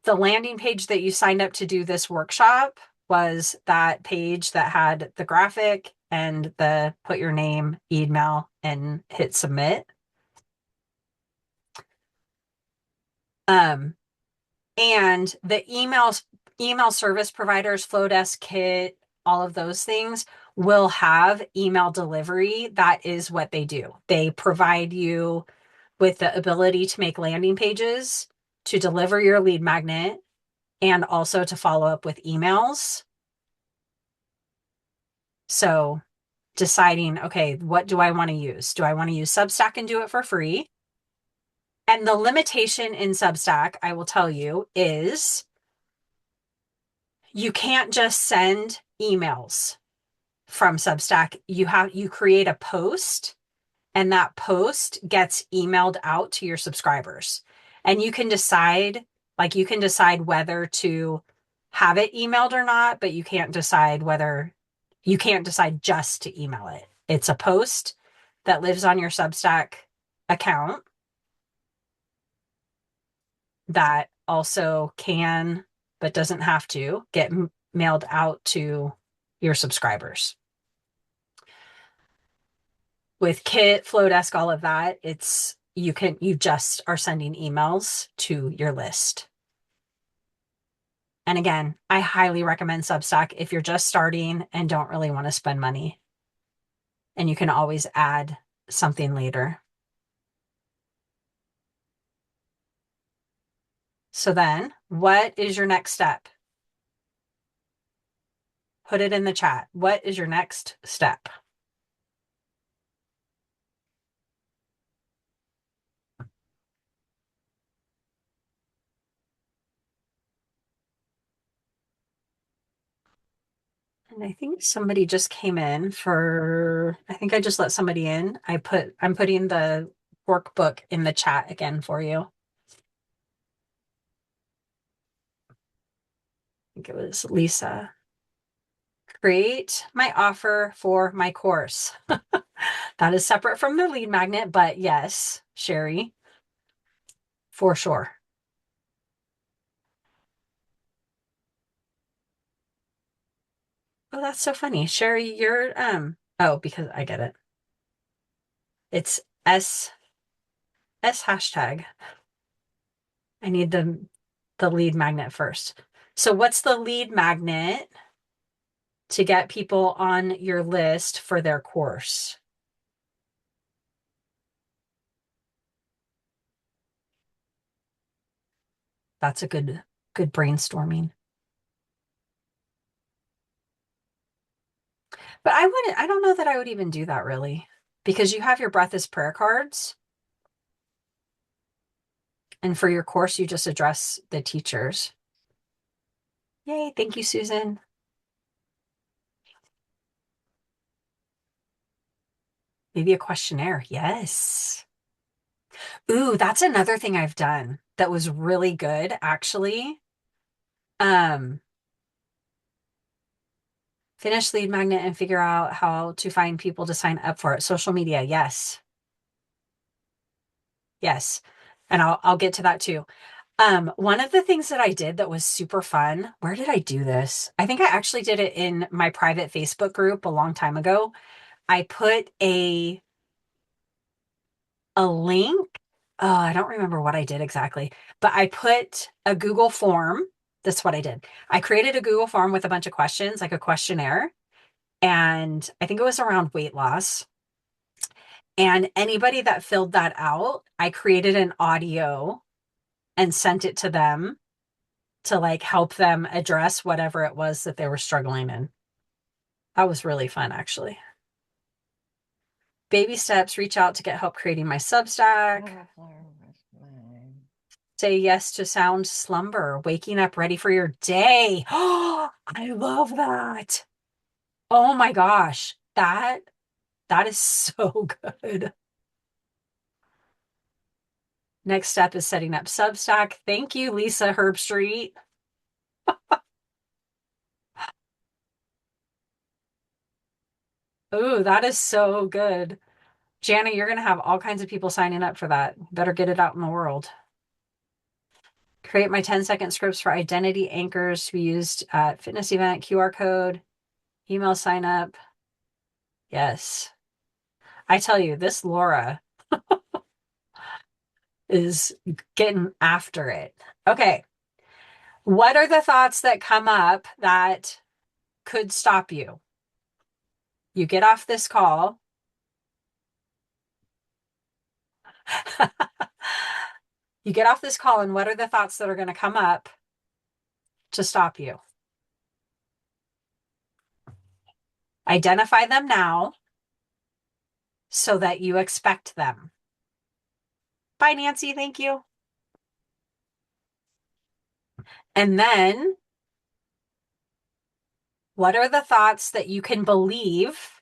The landing page that you signed up to do this workshop was that page that had the graphic and the put your name, email, and hit submit. And the email service providers, Flodesk, Kit, all of those things will have email delivery. That is what they do. They provide you with the ability to make landing pages, to deliver your lead magnet, and also to follow up with emails. So deciding, okay, what do I want to use? Do I want to use Substack and do it for free? And the limitation in Substack, I will tell you, is you can't just send emails from Substack. You create a post, and that post gets emailed out to your subscribers. And you can decide whether to have it emailed or not, but you can't decide whether You can't decide just to email it. It's a post that lives on your Substack account that also can, but doesn't have to, get mailed out to your subscribers. With Kit, Flodesk, all of that, you just are sending emails to your list. And again, I highly recommend Substack if you're just starting and don't really want to spend money. And you can always add something later. So then, what is your next step? Put it in the chat. What is your next step? And I think somebody just came in I think I just let somebody in. I'm putting the workbook in the chat again for you. I think it was Lisa. Create my offer for my course. That is separate from the lead magnet, but yes, Sherry, for sure. Oh, that's so funny. Sherry, you're oh, because I get it. It's S hashtag. I need the lead magnet first. So what's the lead magnet to get people on your list for their course? That's a good brainstorming. But I don't know that I would even do that really, because you have your breath is prayer cards. And for your course, you just address the teachers. Yay. Thank you, Susan. Maybe a questionnaire. Yes. Ooh, that's another thing I've done that was really good, actually. Finish lead magnet and figure out how to find people to sign up for it. Social media. Yes. Yes. And I'll get to that too. One of the things that I did that was super fun, where did I do this? I think I actually did it in my private Facebook group a long time ago. I put a link. Oh, I don't remember what I did exactly, but I put a Google form. That's what I did. I created a Google form with a bunch of questions, like a questionnaire. And I think it was around weight loss. And anybody that filled that out, I created an audio and sent it to them to like help them address whatever it was that they were struggling in. That was really fun, actually. Baby steps, reach out to get help creating my Substack. Say yes to sound slumber, waking up ready for your day. Oh, I love that. Oh my gosh. That is so good. Next step is setting up Substack. Thank you, Lisa Herbstreet. Ooh, that is so good. Jana, you're going to have all kinds of people signing up for that. Better get it out in the world. Create my 10-second scripts for identity anchors to be used at fitness event, QR code, email sign up. Yes. I tell you, this Laura is getting after it. Okay. What are the thoughts that come up that could stop you? You get off this call. You get off this call, and what are the thoughts that are going to come up to stop you? Identify them now so that you expect them. Bye, Nancy. Thank you. And then, what are the thoughts that you can believe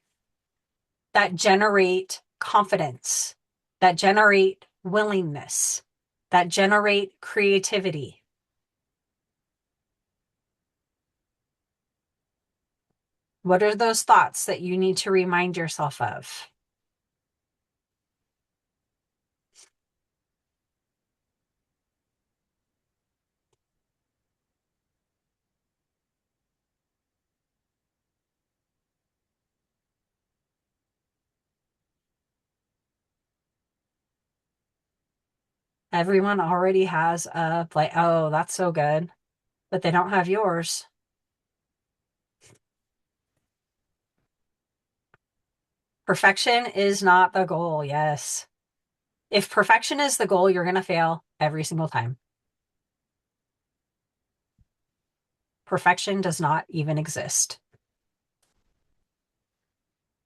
that generate confidence, that generate willingness, that generate creativity? What are those thoughts that you need to remind yourself of? Everyone already has a like, oh, that's so good, but they don't have yours. Perfection is not the goal. Yes. If perfection is the goal, you're going to fail every single time. Perfection does not even exist.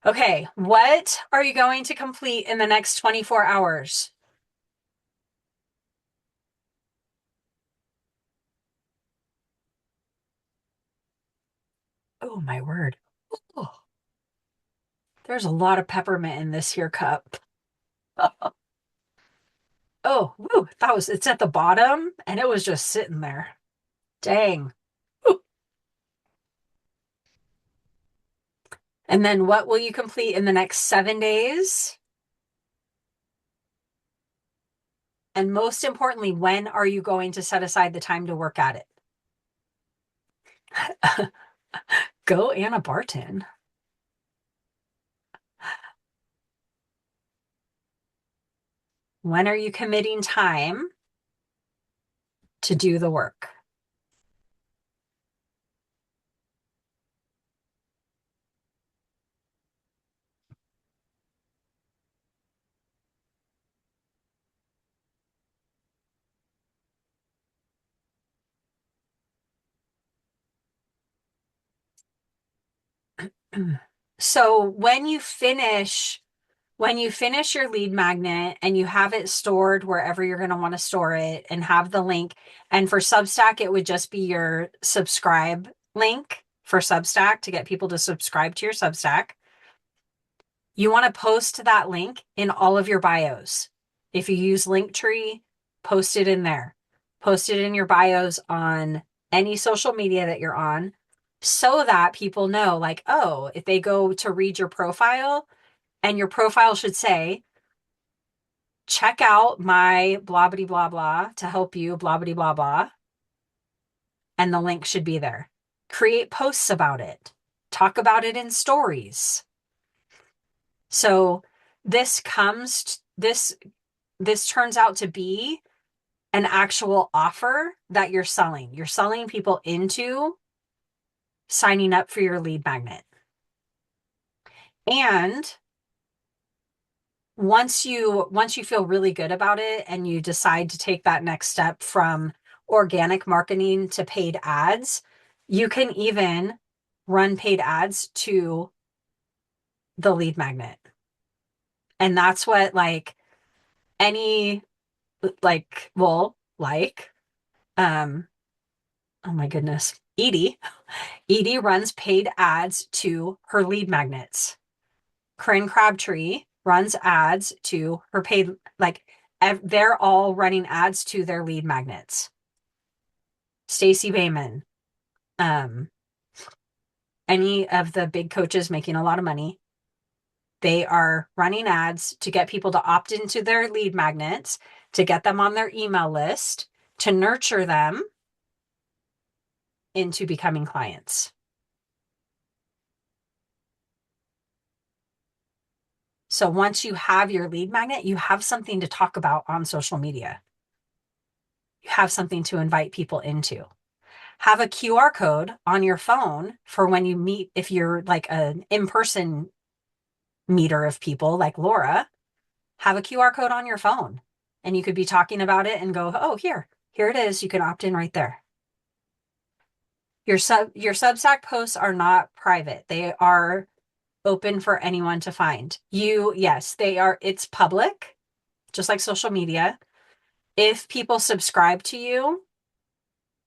Okay, what are you going to complete in the next 24 hours? Oh, my word. Oh, there's a lot of peppermint in this here cup. Oh, woo, it's at the bottom and it was just sitting there. Dang. Woo. And then what will you complete in the next 7 days? And most importantly, when are you going to set aside the time to work at it? Go Anna Barton. When are you committing time to do the work? So when you finish your lead magnet and you have it stored wherever you're going to want to store it and have the link, and for Substack, it would just be your subscribe link for Substack to get people to subscribe to your Substack. You want to post that link in all of your bios. If you use Linktree, post it in there. Post it in your bios on any social media that you're on so that people know, like, oh, if they go to read your profile, and your profile should say, check out my blah, blah, blah, blah to help you, blah, blah, blah, blah. And the link should be there. Create posts about it. Talk about it in stories. So this turns out to be an actual offer that you're selling. You're selling people into signing up for your lead magnet. And once you feel really good about it and you decide to take that next step from organic marketing to paid ads, you can even run paid ads to the lead magnet. And that's what any oh my goodness, Edie runs paid ads to her lead magnets. Corinne Crabtree runs ads to her paid, they're all running ads to their lead magnets. Stacey Bayman, any of the big coaches making a lot of money, they are running ads to get people to opt into their lead magnets, to get them on their email list, to nurture them into becoming clients. So once you have your lead magnet, you have something to talk about on social media. You have something to invite people into. Have a QR code on your phone for when you meet, if you're like an in-person meter of people like Laura, have a QR code on your phone and you could be talking about it and go, oh, here it is. You can opt in right there. Your Substack posts are not private. They are open for anyone to find. Yes, it's public, just like social media. If people subscribe to you,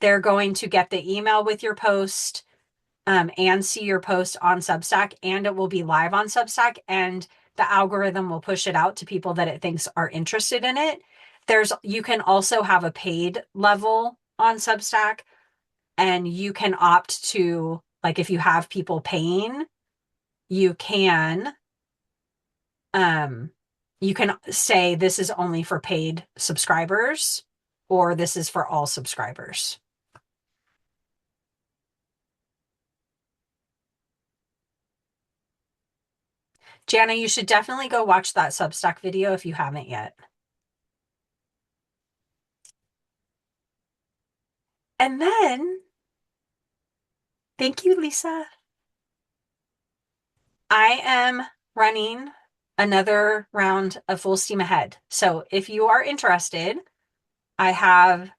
they're going to get the email with your post and see your post on Substack, and it will be live on Substack, and the algorithm will push it out to people that it thinks are interested in it. You can also have a paid level on Substack, and you can opt to Like if you have people paying, you can you can say this is only for paid subscribers or this is for all subscribers. Jana, you should definitely go watch that Substack video if you haven't yet. And then, thank you, Lisa. I am running another round of Full Steam Ahead. So if you are interested, I have,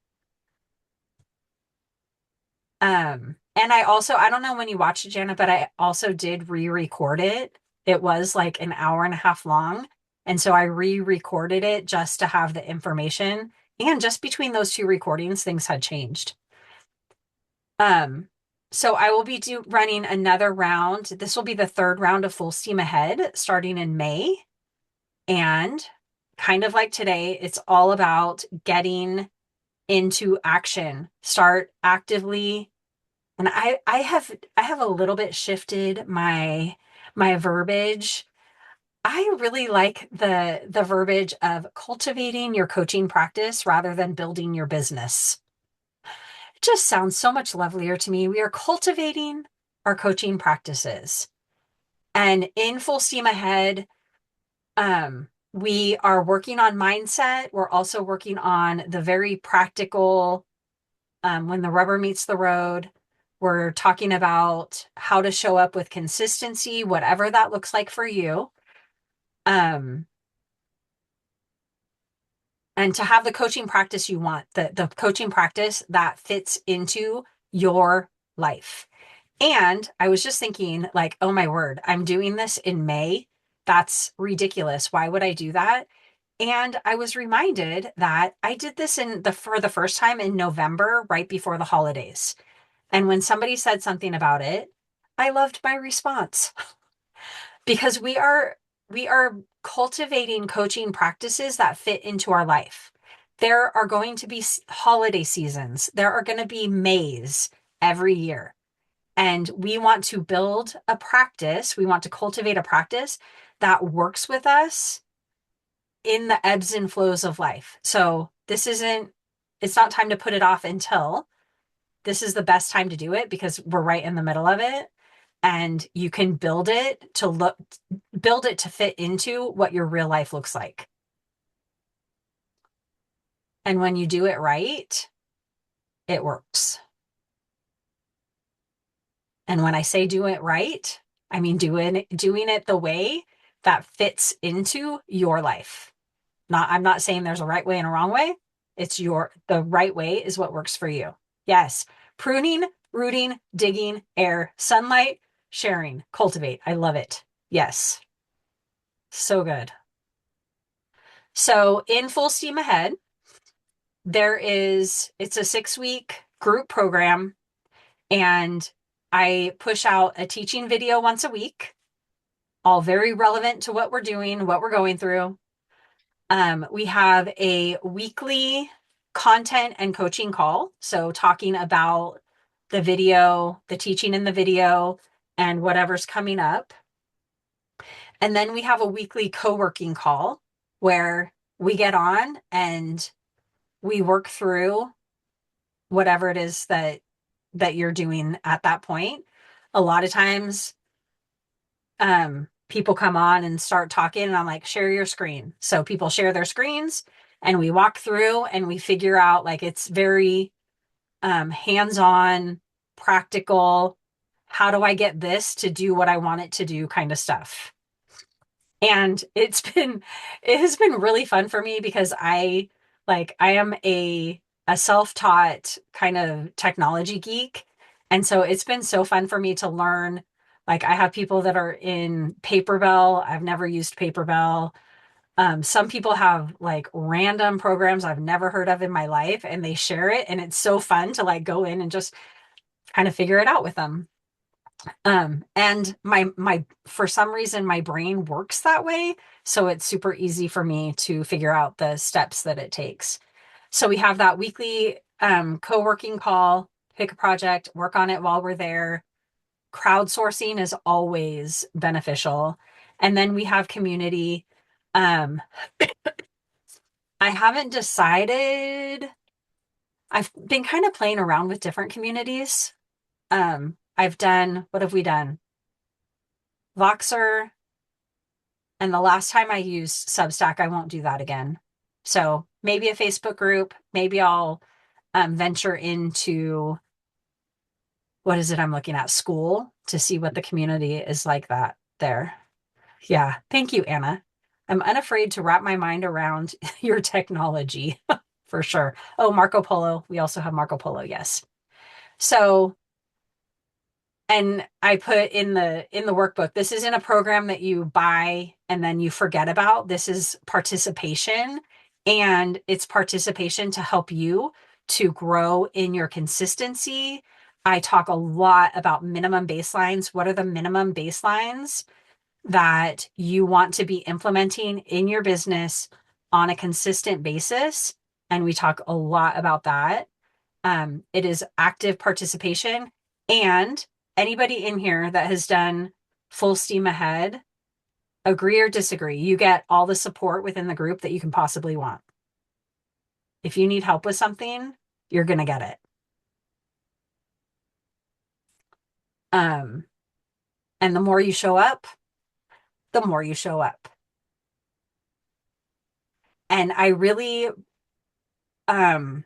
and I don't know when you watched it, Jana, but I also did re-record it. It was like an hour and a half long. And so I re-recorded it just to have the information. And just between those two recordings, things had changed. So I will be running another round. This will be the third round of Full Steam Ahead starting in May. And kind of like today, it's all about getting into action. Start actively. And I have a little bit shifted my verbiage. I really like the verbiage of cultivating your coaching practice rather than building your business. It just sounds so much lovelier to me. We are cultivating our coaching practices. And in Full Steam Ahead, we are working on mindset. We're also working on the very practical, when the rubber meets the road. We're talking about how to show up with consistency, whatever that looks like for you. And to have the coaching practice you want, the coaching practice that fits into your life. And I was just thinking, like, oh my word, I'm doing this in May. That's ridiculous. Why would I do that? And I was reminded that I did this for the first time in November, right before the holidays. And when somebody said something about it, I loved my response because we are cultivating coaching practices that fit into our life. There are going to be holiday seasons. There are going to be Mays every year. And we want to build a practice. We want to cultivate a practice that works with us in the ebbs and flows of life. So it's not time to put it off until this is the best time to do it because we're right in the middle of it. And you can build it to fit into what your real life looks like. And when you do it right, it works. And when I say do it right, I mean doing it the way that fits into your life. I'm not saying there's a right way and a wrong way. The right way is what works for you. Yes. Pruning, rooting, digging, air, sunlight, sharing, cultivate. I love it. Yes. So good. So in Full Steam Ahead, it's a 6-week group program, and I push out a teaching video once a week, all very relevant to what we're doing, what we're going through. We have a weekly content and coaching call. So talking about the video, the teaching in the video, and whatever's coming up. And then we have a weekly co-working call where we get on and we work through whatever it is that you're doing at that point. A lot of times, people come on and start talking and I'm like, share your screen. So people share their screens and we walk through and we figure out, like, it's very hands-on, practical. How do I get this to do what I want it to do kind of stuff. And it has been really fun for me because I am a self-taught kind of technology geek. And so it's been so fun for me to learn. Like, I have people that are in Paperbell. I've never used Paperbell. Some people have like random programs I've never heard of in my life and they share it. And it's so fun to like go in and just kind of figure it out with them. And my for some reason my brain works that way, so it's super easy for me to figure out the steps that it takes. So we have that weekly co-working call, pick a project, work on it while we're there. crowdsourcing is always beneficial. And then we have community. Um, I haven't decided. I've been kind of playing around with different communities. I've done, what have we done? Voxer. And the last time I used Substack, I won't do that again. So maybe a Facebook group. Maybe I'll venture into, what is it I'm looking at? School, to see what the community is like that there. Yeah. Thank you, Anna. I'm unafraid to wrap my mind around your technology for sure. Oh, Marco Polo. We also have Marco Polo. Yes. So, and I put in the workbook, this isn't a program that you buy and then you forget about. This is participation, and it's participation to help you to grow in your consistency. I talk a lot about minimum baselines. What are the minimum baselines that you want to be implementing in your business on a consistent basis? And we talk a lot about that. It is active participation. And anybody in here that has done full steam ahead, agree or disagree, you get all the support within the group that you can possibly want. If you need help with something, you're going to get it. And the more you show up, the more you show up. And I really, one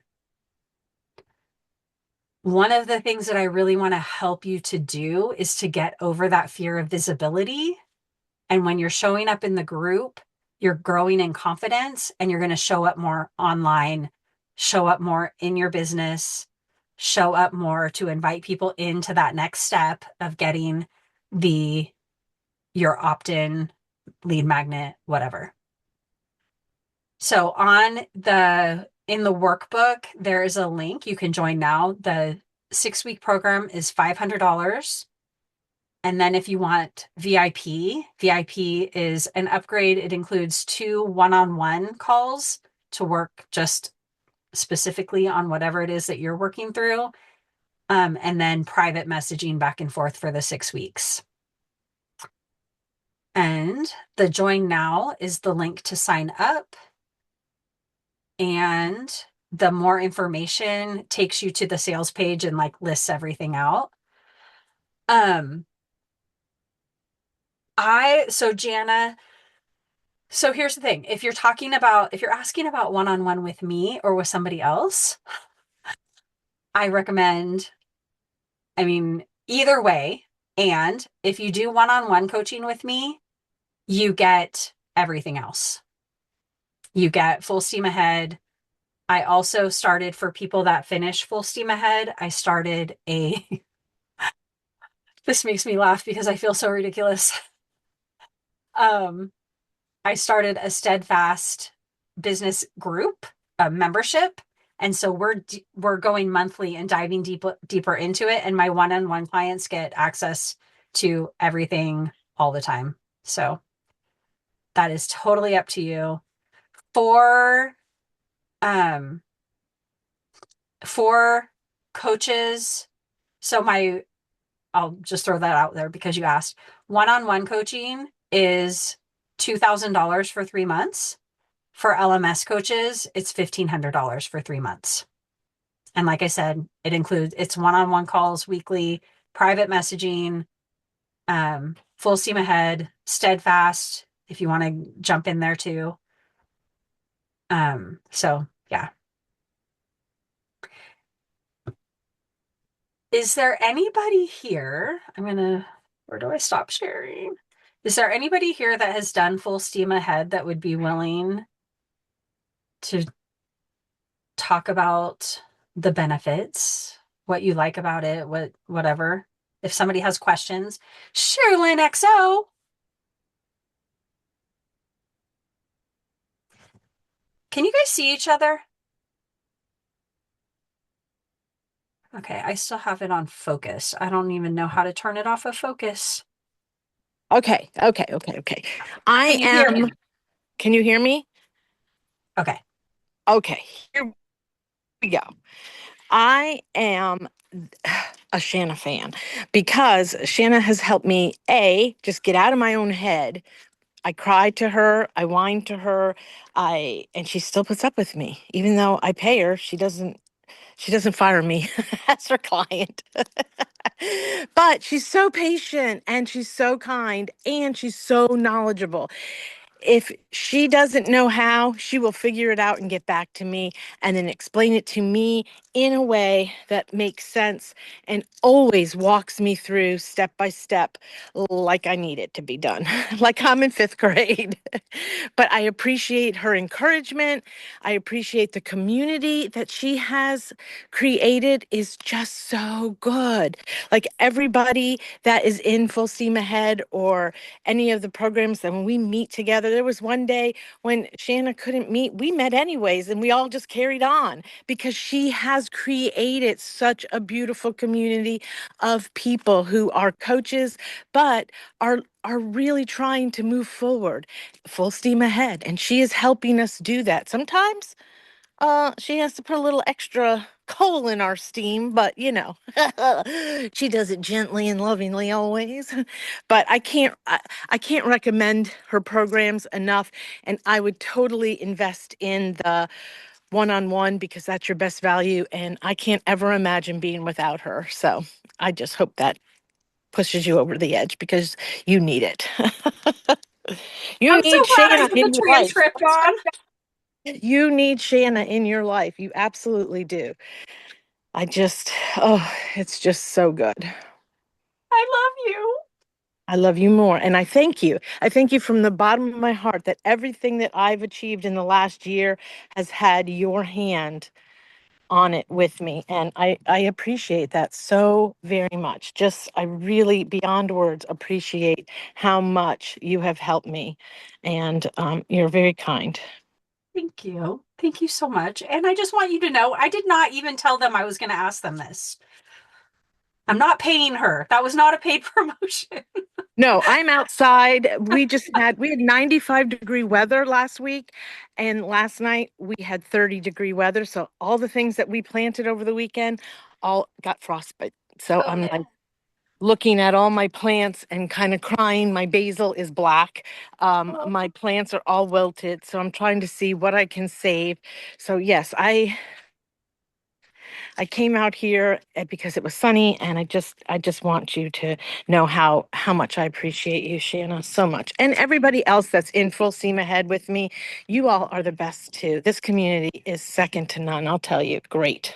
of the things that I really want to help you to do is to get over that fear of visibility. And when you're showing up in the group, you're growing in confidence, and you're going to show up more online, show up more in your business, show up more to invite people into that next step of getting your opt-in, lead magnet, whatever. So in the workbook, there is a link you can join now. The 6-week program is $500. And then if you want VIP is an upgrade. It includes 2 one-on-one calls to work just specifically on whatever it is that you're working through. And then private messaging back and forth for the 6 weeks. And the join now is the link to sign up. And the more information takes you to the sales page and like lists everything out. Jana, so here's the thing. If you're asking about one-on-one with me or with somebody else, I recommend, either way. And if you do one-on-one coaching with me, you get everything else. You get full steam ahead. I also started, for people that finish full steam ahead, I started this makes me laugh because I feel so ridiculous. I started a steadfast business group, a membership. And so we're going monthly and diving deeper into it. And my one-on-one clients get access to everything all the time. So that is totally up to you. For coaches, I'll just throw that out there because you asked. One-on-one coaching is $2,000 for 3 months. For LMS coaches, it's $1,500 for 3 months. And like I said, it's one-on-one calls weekly, private messaging, full steam ahead, steadfast, if you want to jump in there too. So yeah. Is there anybody here? Where do I stop sharing? Is there anybody here that has done full steam ahead that would be willing to talk about the benefits, what you like about it, whatever? If somebody has questions, Sherilyn XO. Can you guys see each other? Okay, I still have it on focus. I don't even know how to turn it off of focus. Okay. Can you hear me? Okay. Okay, here we go. I am a Shanna fan because Shanna has helped me, just get out of my own head. I cried to her, I whined to her, and she still puts up with me. Even though I pay her, she doesn't fire me as her client. But she's so patient and she's so kind and she's so knowledgeable. If she doesn't know how, she will figure it out and get back to me and then explain it to me in a way that makes sense and always walks me through step by step like I need it to be done, like I'm in fifth grade. But I appreciate her encouragement. I appreciate the community that she has created is just so good. Like everybody that is in Full Steam Ahead or any of the programs that when we meet together, there was one day when Shanna couldn't meet, we met anyways, and we all just carried on because she has created such a beautiful community of people who are coaches, but are really trying to move forward, full steam ahead. And she is helping us do that. Sometimes she has to put a little extra coal in our steam, but she does it gently and lovingly always. But I can't recommend her programs enough, and I would totally invest in the one-on-one because that's your best value, and I can't ever imagine being without her. So I just hope that pushes you over the edge because you need it. You I'm so need glad I Shanna put the in your life. transcript on. You need Shanna in your life. You absolutely do. I just, oh, it's just so good. I love you. I love you more. And I thank you. I thank you from the bottom of my heart that everything that I've achieved in the last year has had your hand on it with me. And I appreciate that so very much. Just, I really, beyond words, appreciate how much you have helped me. And you're very kind. Thank you. Thank you so much. And I just want you to know, I did not even tell them I was going to ask them this. I'm not paying her. That was not a paid promotion. No, I'm outside. We had 95-degree weather last week, and last night we had 30-degree weather. So all the things that we planted over the weekend all got frostbite. So Oh, I'm no. like looking at all my plants and kind of crying. My basil is black. My plants are all wilted. So I'm trying to see what I can save. So yes, I came out here because it was sunny, and I just want you to know how much I appreciate you, Shanna, so much. And everybody else that's in full steam ahead with me, you all are the best too. This community is second to none, I'll tell you. Great.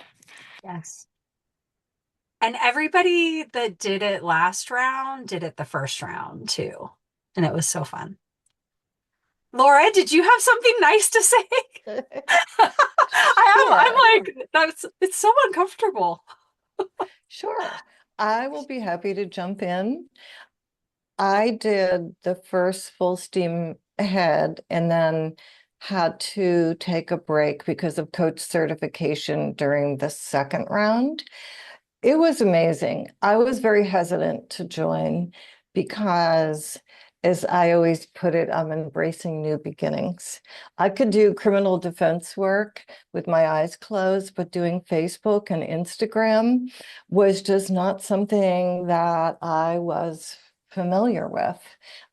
Yes. And everybody that did it last round did it the first round too. And it was so fun. Laura, did you have something nice to say? I'm like, it's so uncomfortable. Sure. I will be happy to jump in. I did the first full steam ahead and then had to take a break because of coach certification during the second round. It was amazing. I was very hesitant to join because, as I always put it, I'm embracing new beginnings. I could do criminal defense work with my eyes closed, but doing Facebook and Instagram was just not something that I was familiar with.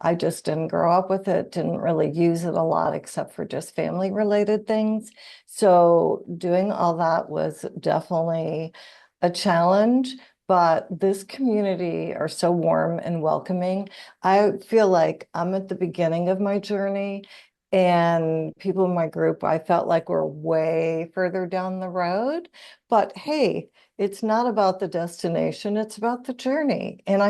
I just didn't grow up with it, didn't really use it a lot except for just family related things. So doing all that was definitely a challenge, but this community are so warm and welcoming. I feel like I'm at the beginning of my journey, and people in my group, I felt like we're way further down the road. But hey, it's not about the destination, it's about the journey. And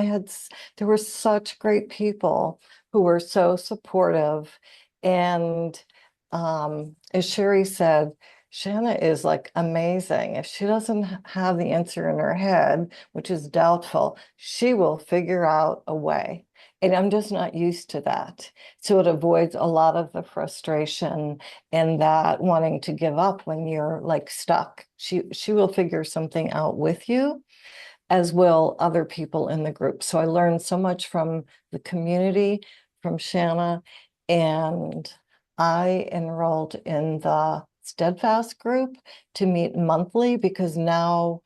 there were such great people who were so supportive. And as Sherry said, Shanna is like amazing. If she doesn't have the answer in her head, which is doubtful, she will figure out a way. And I'm just not used to that. So it avoids a lot of the frustration and that wanting to give up when you're like stuck. She will figure something out with you, as will other people in the group. So I learned so much from the community, from Shanna, and I enrolled in the Steadfast group to meet monthly because now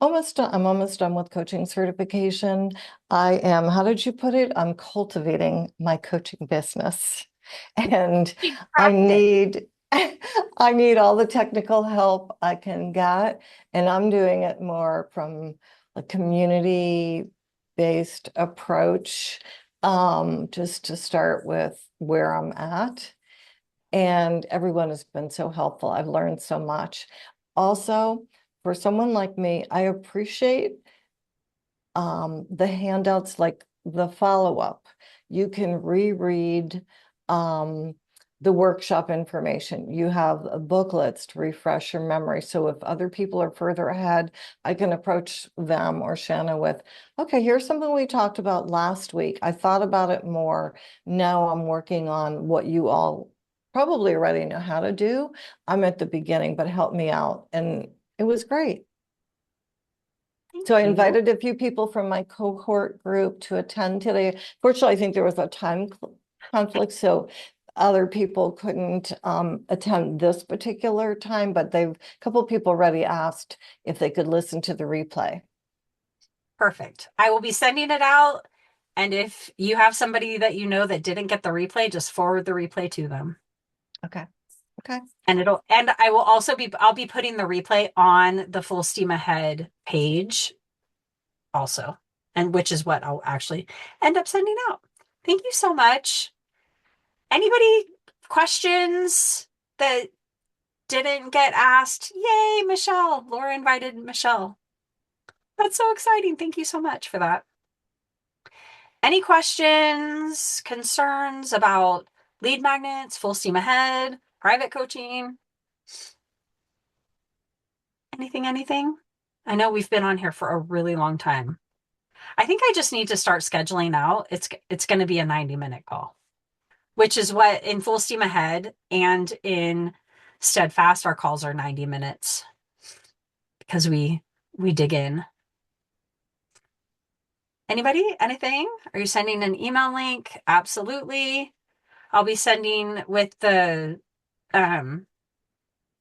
I'm almost done with coaching certification. I am, how did you put it? I'm cultivating my coaching business. And I need I need all the technical help I can get. And I'm doing it more from a community-based approach, just to start with where I'm at. And everyone has been so helpful. I've learned so much. Also, for someone like me, I appreciate the handouts, like the follow-up. You can reread the workshop information. You have booklets to refresh your memory. So if other people are further ahead, I can approach them or Shanna with, okay, here's something we talked about last week. I thought about it more. Now I'm working on what you all probably already know how to do. I'm at the beginning, but help me out. And it was great. So I invited a few people from my cohort group to attend today. Fortunately, I think there was a time conflict, so other people couldn't attend this particular time, but a couple people already asked if they could listen to the replay. Perfect. I will be sending it out. And if you have somebody that you know that didn't get the replay, just forward the replay to them. Okay. Okay. And I will also I'll be putting the replay on the Full Steam Ahead page also, and which is what I'll actually end up sending out. Thank you so much. Anybody questions that didn't get asked? Yay, Michelle. Laura invited Michelle. That's so exciting. Thank you so much for that. Any questions, concerns about lead magnets, Full Steam Ahead, private coaching? Anything? I know we've been on here for a really long time. I think I just need to start scheduling out. It's going to be a 90-minute call, which is what in Full Steam Ahead and in Steadfast, our calls are 90 minutes because we dig in. Anybody? Anything? Are you sending an email link? Absolutely. I'll be sending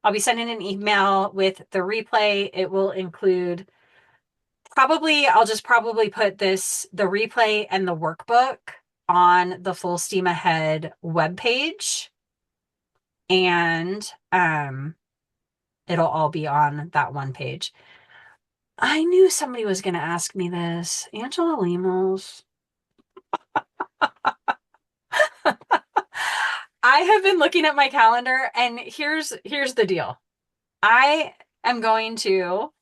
I'll be sending an email with the replay. It will include I'll just probably put the replay and the workbook on the Full Steam Ahead webpage. And it'll all be on that one page. I knew somebody was going to ask me this. Angela Lemos. I have been looking at my calendar, and here's the deal. I am going to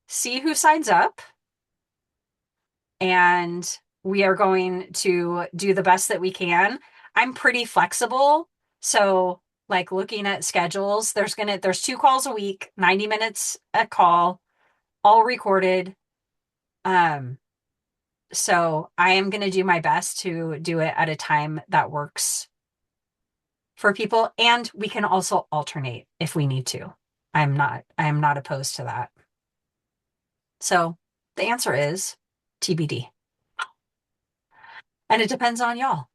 see who signs up, and we are going to do the best that we can. I'm pretty flexible, so like looking at schedules, there's 2 calls a week, 90 minutes a call, all recorded. So I am going to do my best to do it at a time that works for people, and we can also alternate if we need to. I am not opposed to that. So the answer is TBD. And it depends on y'all.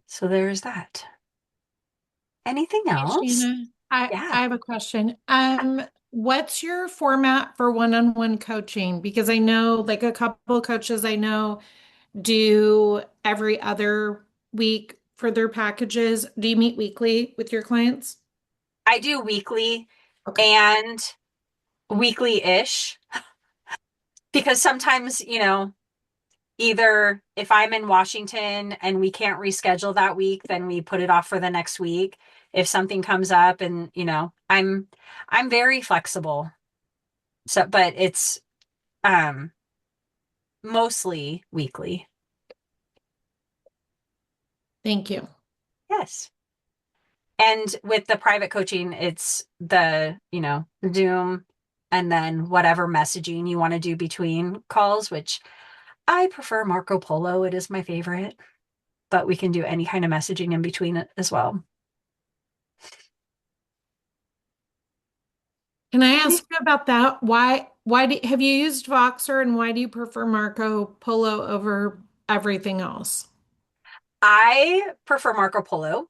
So there's that. Anything Hey, else? Sheena, Yeah. I have a question. What's your format for one-on-one coaching? Because I know like a couple of coaches I know do every other week for their packages. Do you meet weekly with your clients? I do weekly Okay. and weekly-ish because sometimes, either if I'm in Washington and we can't reschedule that week, then we put it off for the next week. If something comes up and, I'm very flexible. So, but it's mostly weekly. Thank you. Yes. And with the private coaching, it's the Zoom and then whatever messaging you want to do between calls, which I prefer Marco Polo. It is my favorite, but we can do any kind of messaging in between it as well. Can I ask you about that? Have you used Voxer and why do you prefer Marco Polo over everything else? I prefer Marco Polo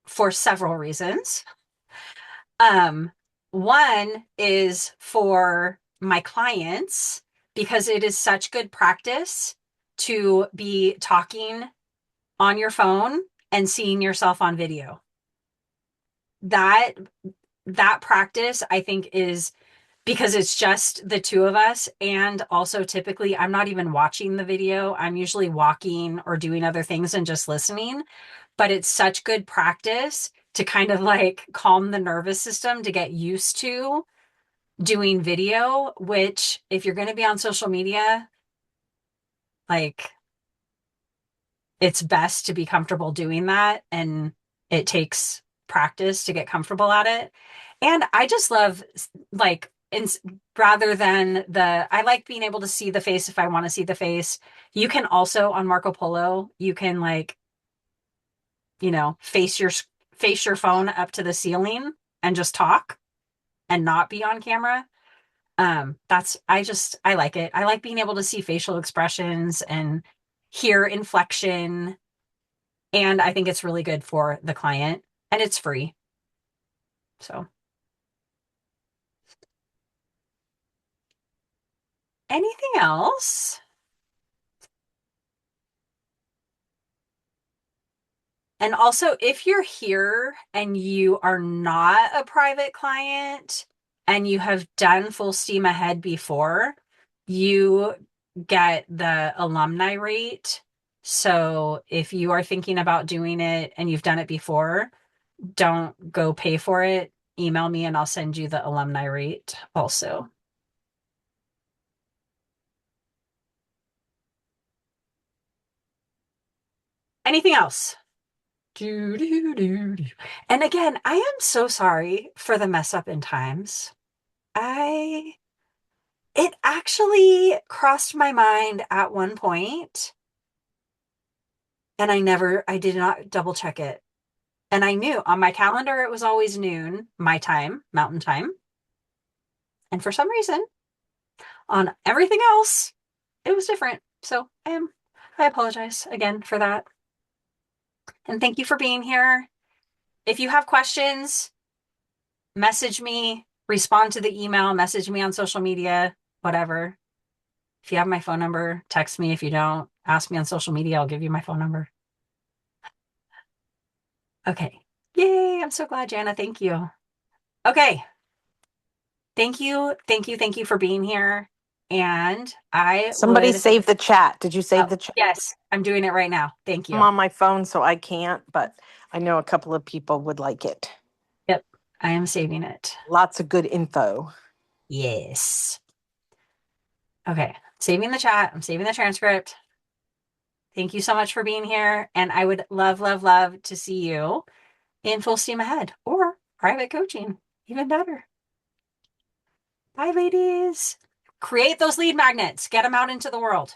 for several reasons. One is for my clients because it is such good practice to be talking on your phone and seeing yourself on video. That that practice I think is because it's just the two of us, and also typically I'm not even watching the video. I'm usually walking or doing other things and just listening, but it's such good practice to kind of like calm the nervous system to get used to doing video, which if you're going to be on social media, like it's best to be comfortable doing that. And it takes practice to get comfortable at it. And I just love like, rather than I like being able to see the face if I want to see the face. You can also on Marco Polo, you can like, face your phone up to the ceiling and just talk and not be on camera. I like it. I like being able to see facial expressions and hear inflection. And I think it's really good for the client and it's free. So anything else? And also, if you're here and you are not a private client and you have done full steam ahead before, you get the alumni rate. So if you are thinking about doing it and you've done it before, don't go pay for it. Email me and I'll send you the alumni rate also. Anything else? Do, do, do, do. And again, I am so sorry for the mess up in times. It actually crossed my mind at one point, and I did not double check it. And I knew on my calendar it was always noon, my time, mountain time. And for some reason, on everything else, it was different. So I apologize again for that. And thank you for being here. If you have questions, message me, respond to the email, message me on social media, whatever. If you have my phone number, text me. If you don't, ask me on social media. I'll give you my phone number. Okay. Yay. I'm so glad, Jana. Thank you. Okay. Thank you. Thank you. Thank you for being here. And Somebody save the chat. Did you save the chat? Yes, I'm doing it right now. Thank you. I'm on my phone, so I can't, but I know a couple of people would like it. Yep. I am saving it. Lots of good info. Yes. Okay. Saving the chat. I'm saving the transcript. Thank you so much for being here. And I would love, love, love to see you in full steam ahead or private coaching. Even better. Bye, ladies. Create those lead magnets. Get them out into the world.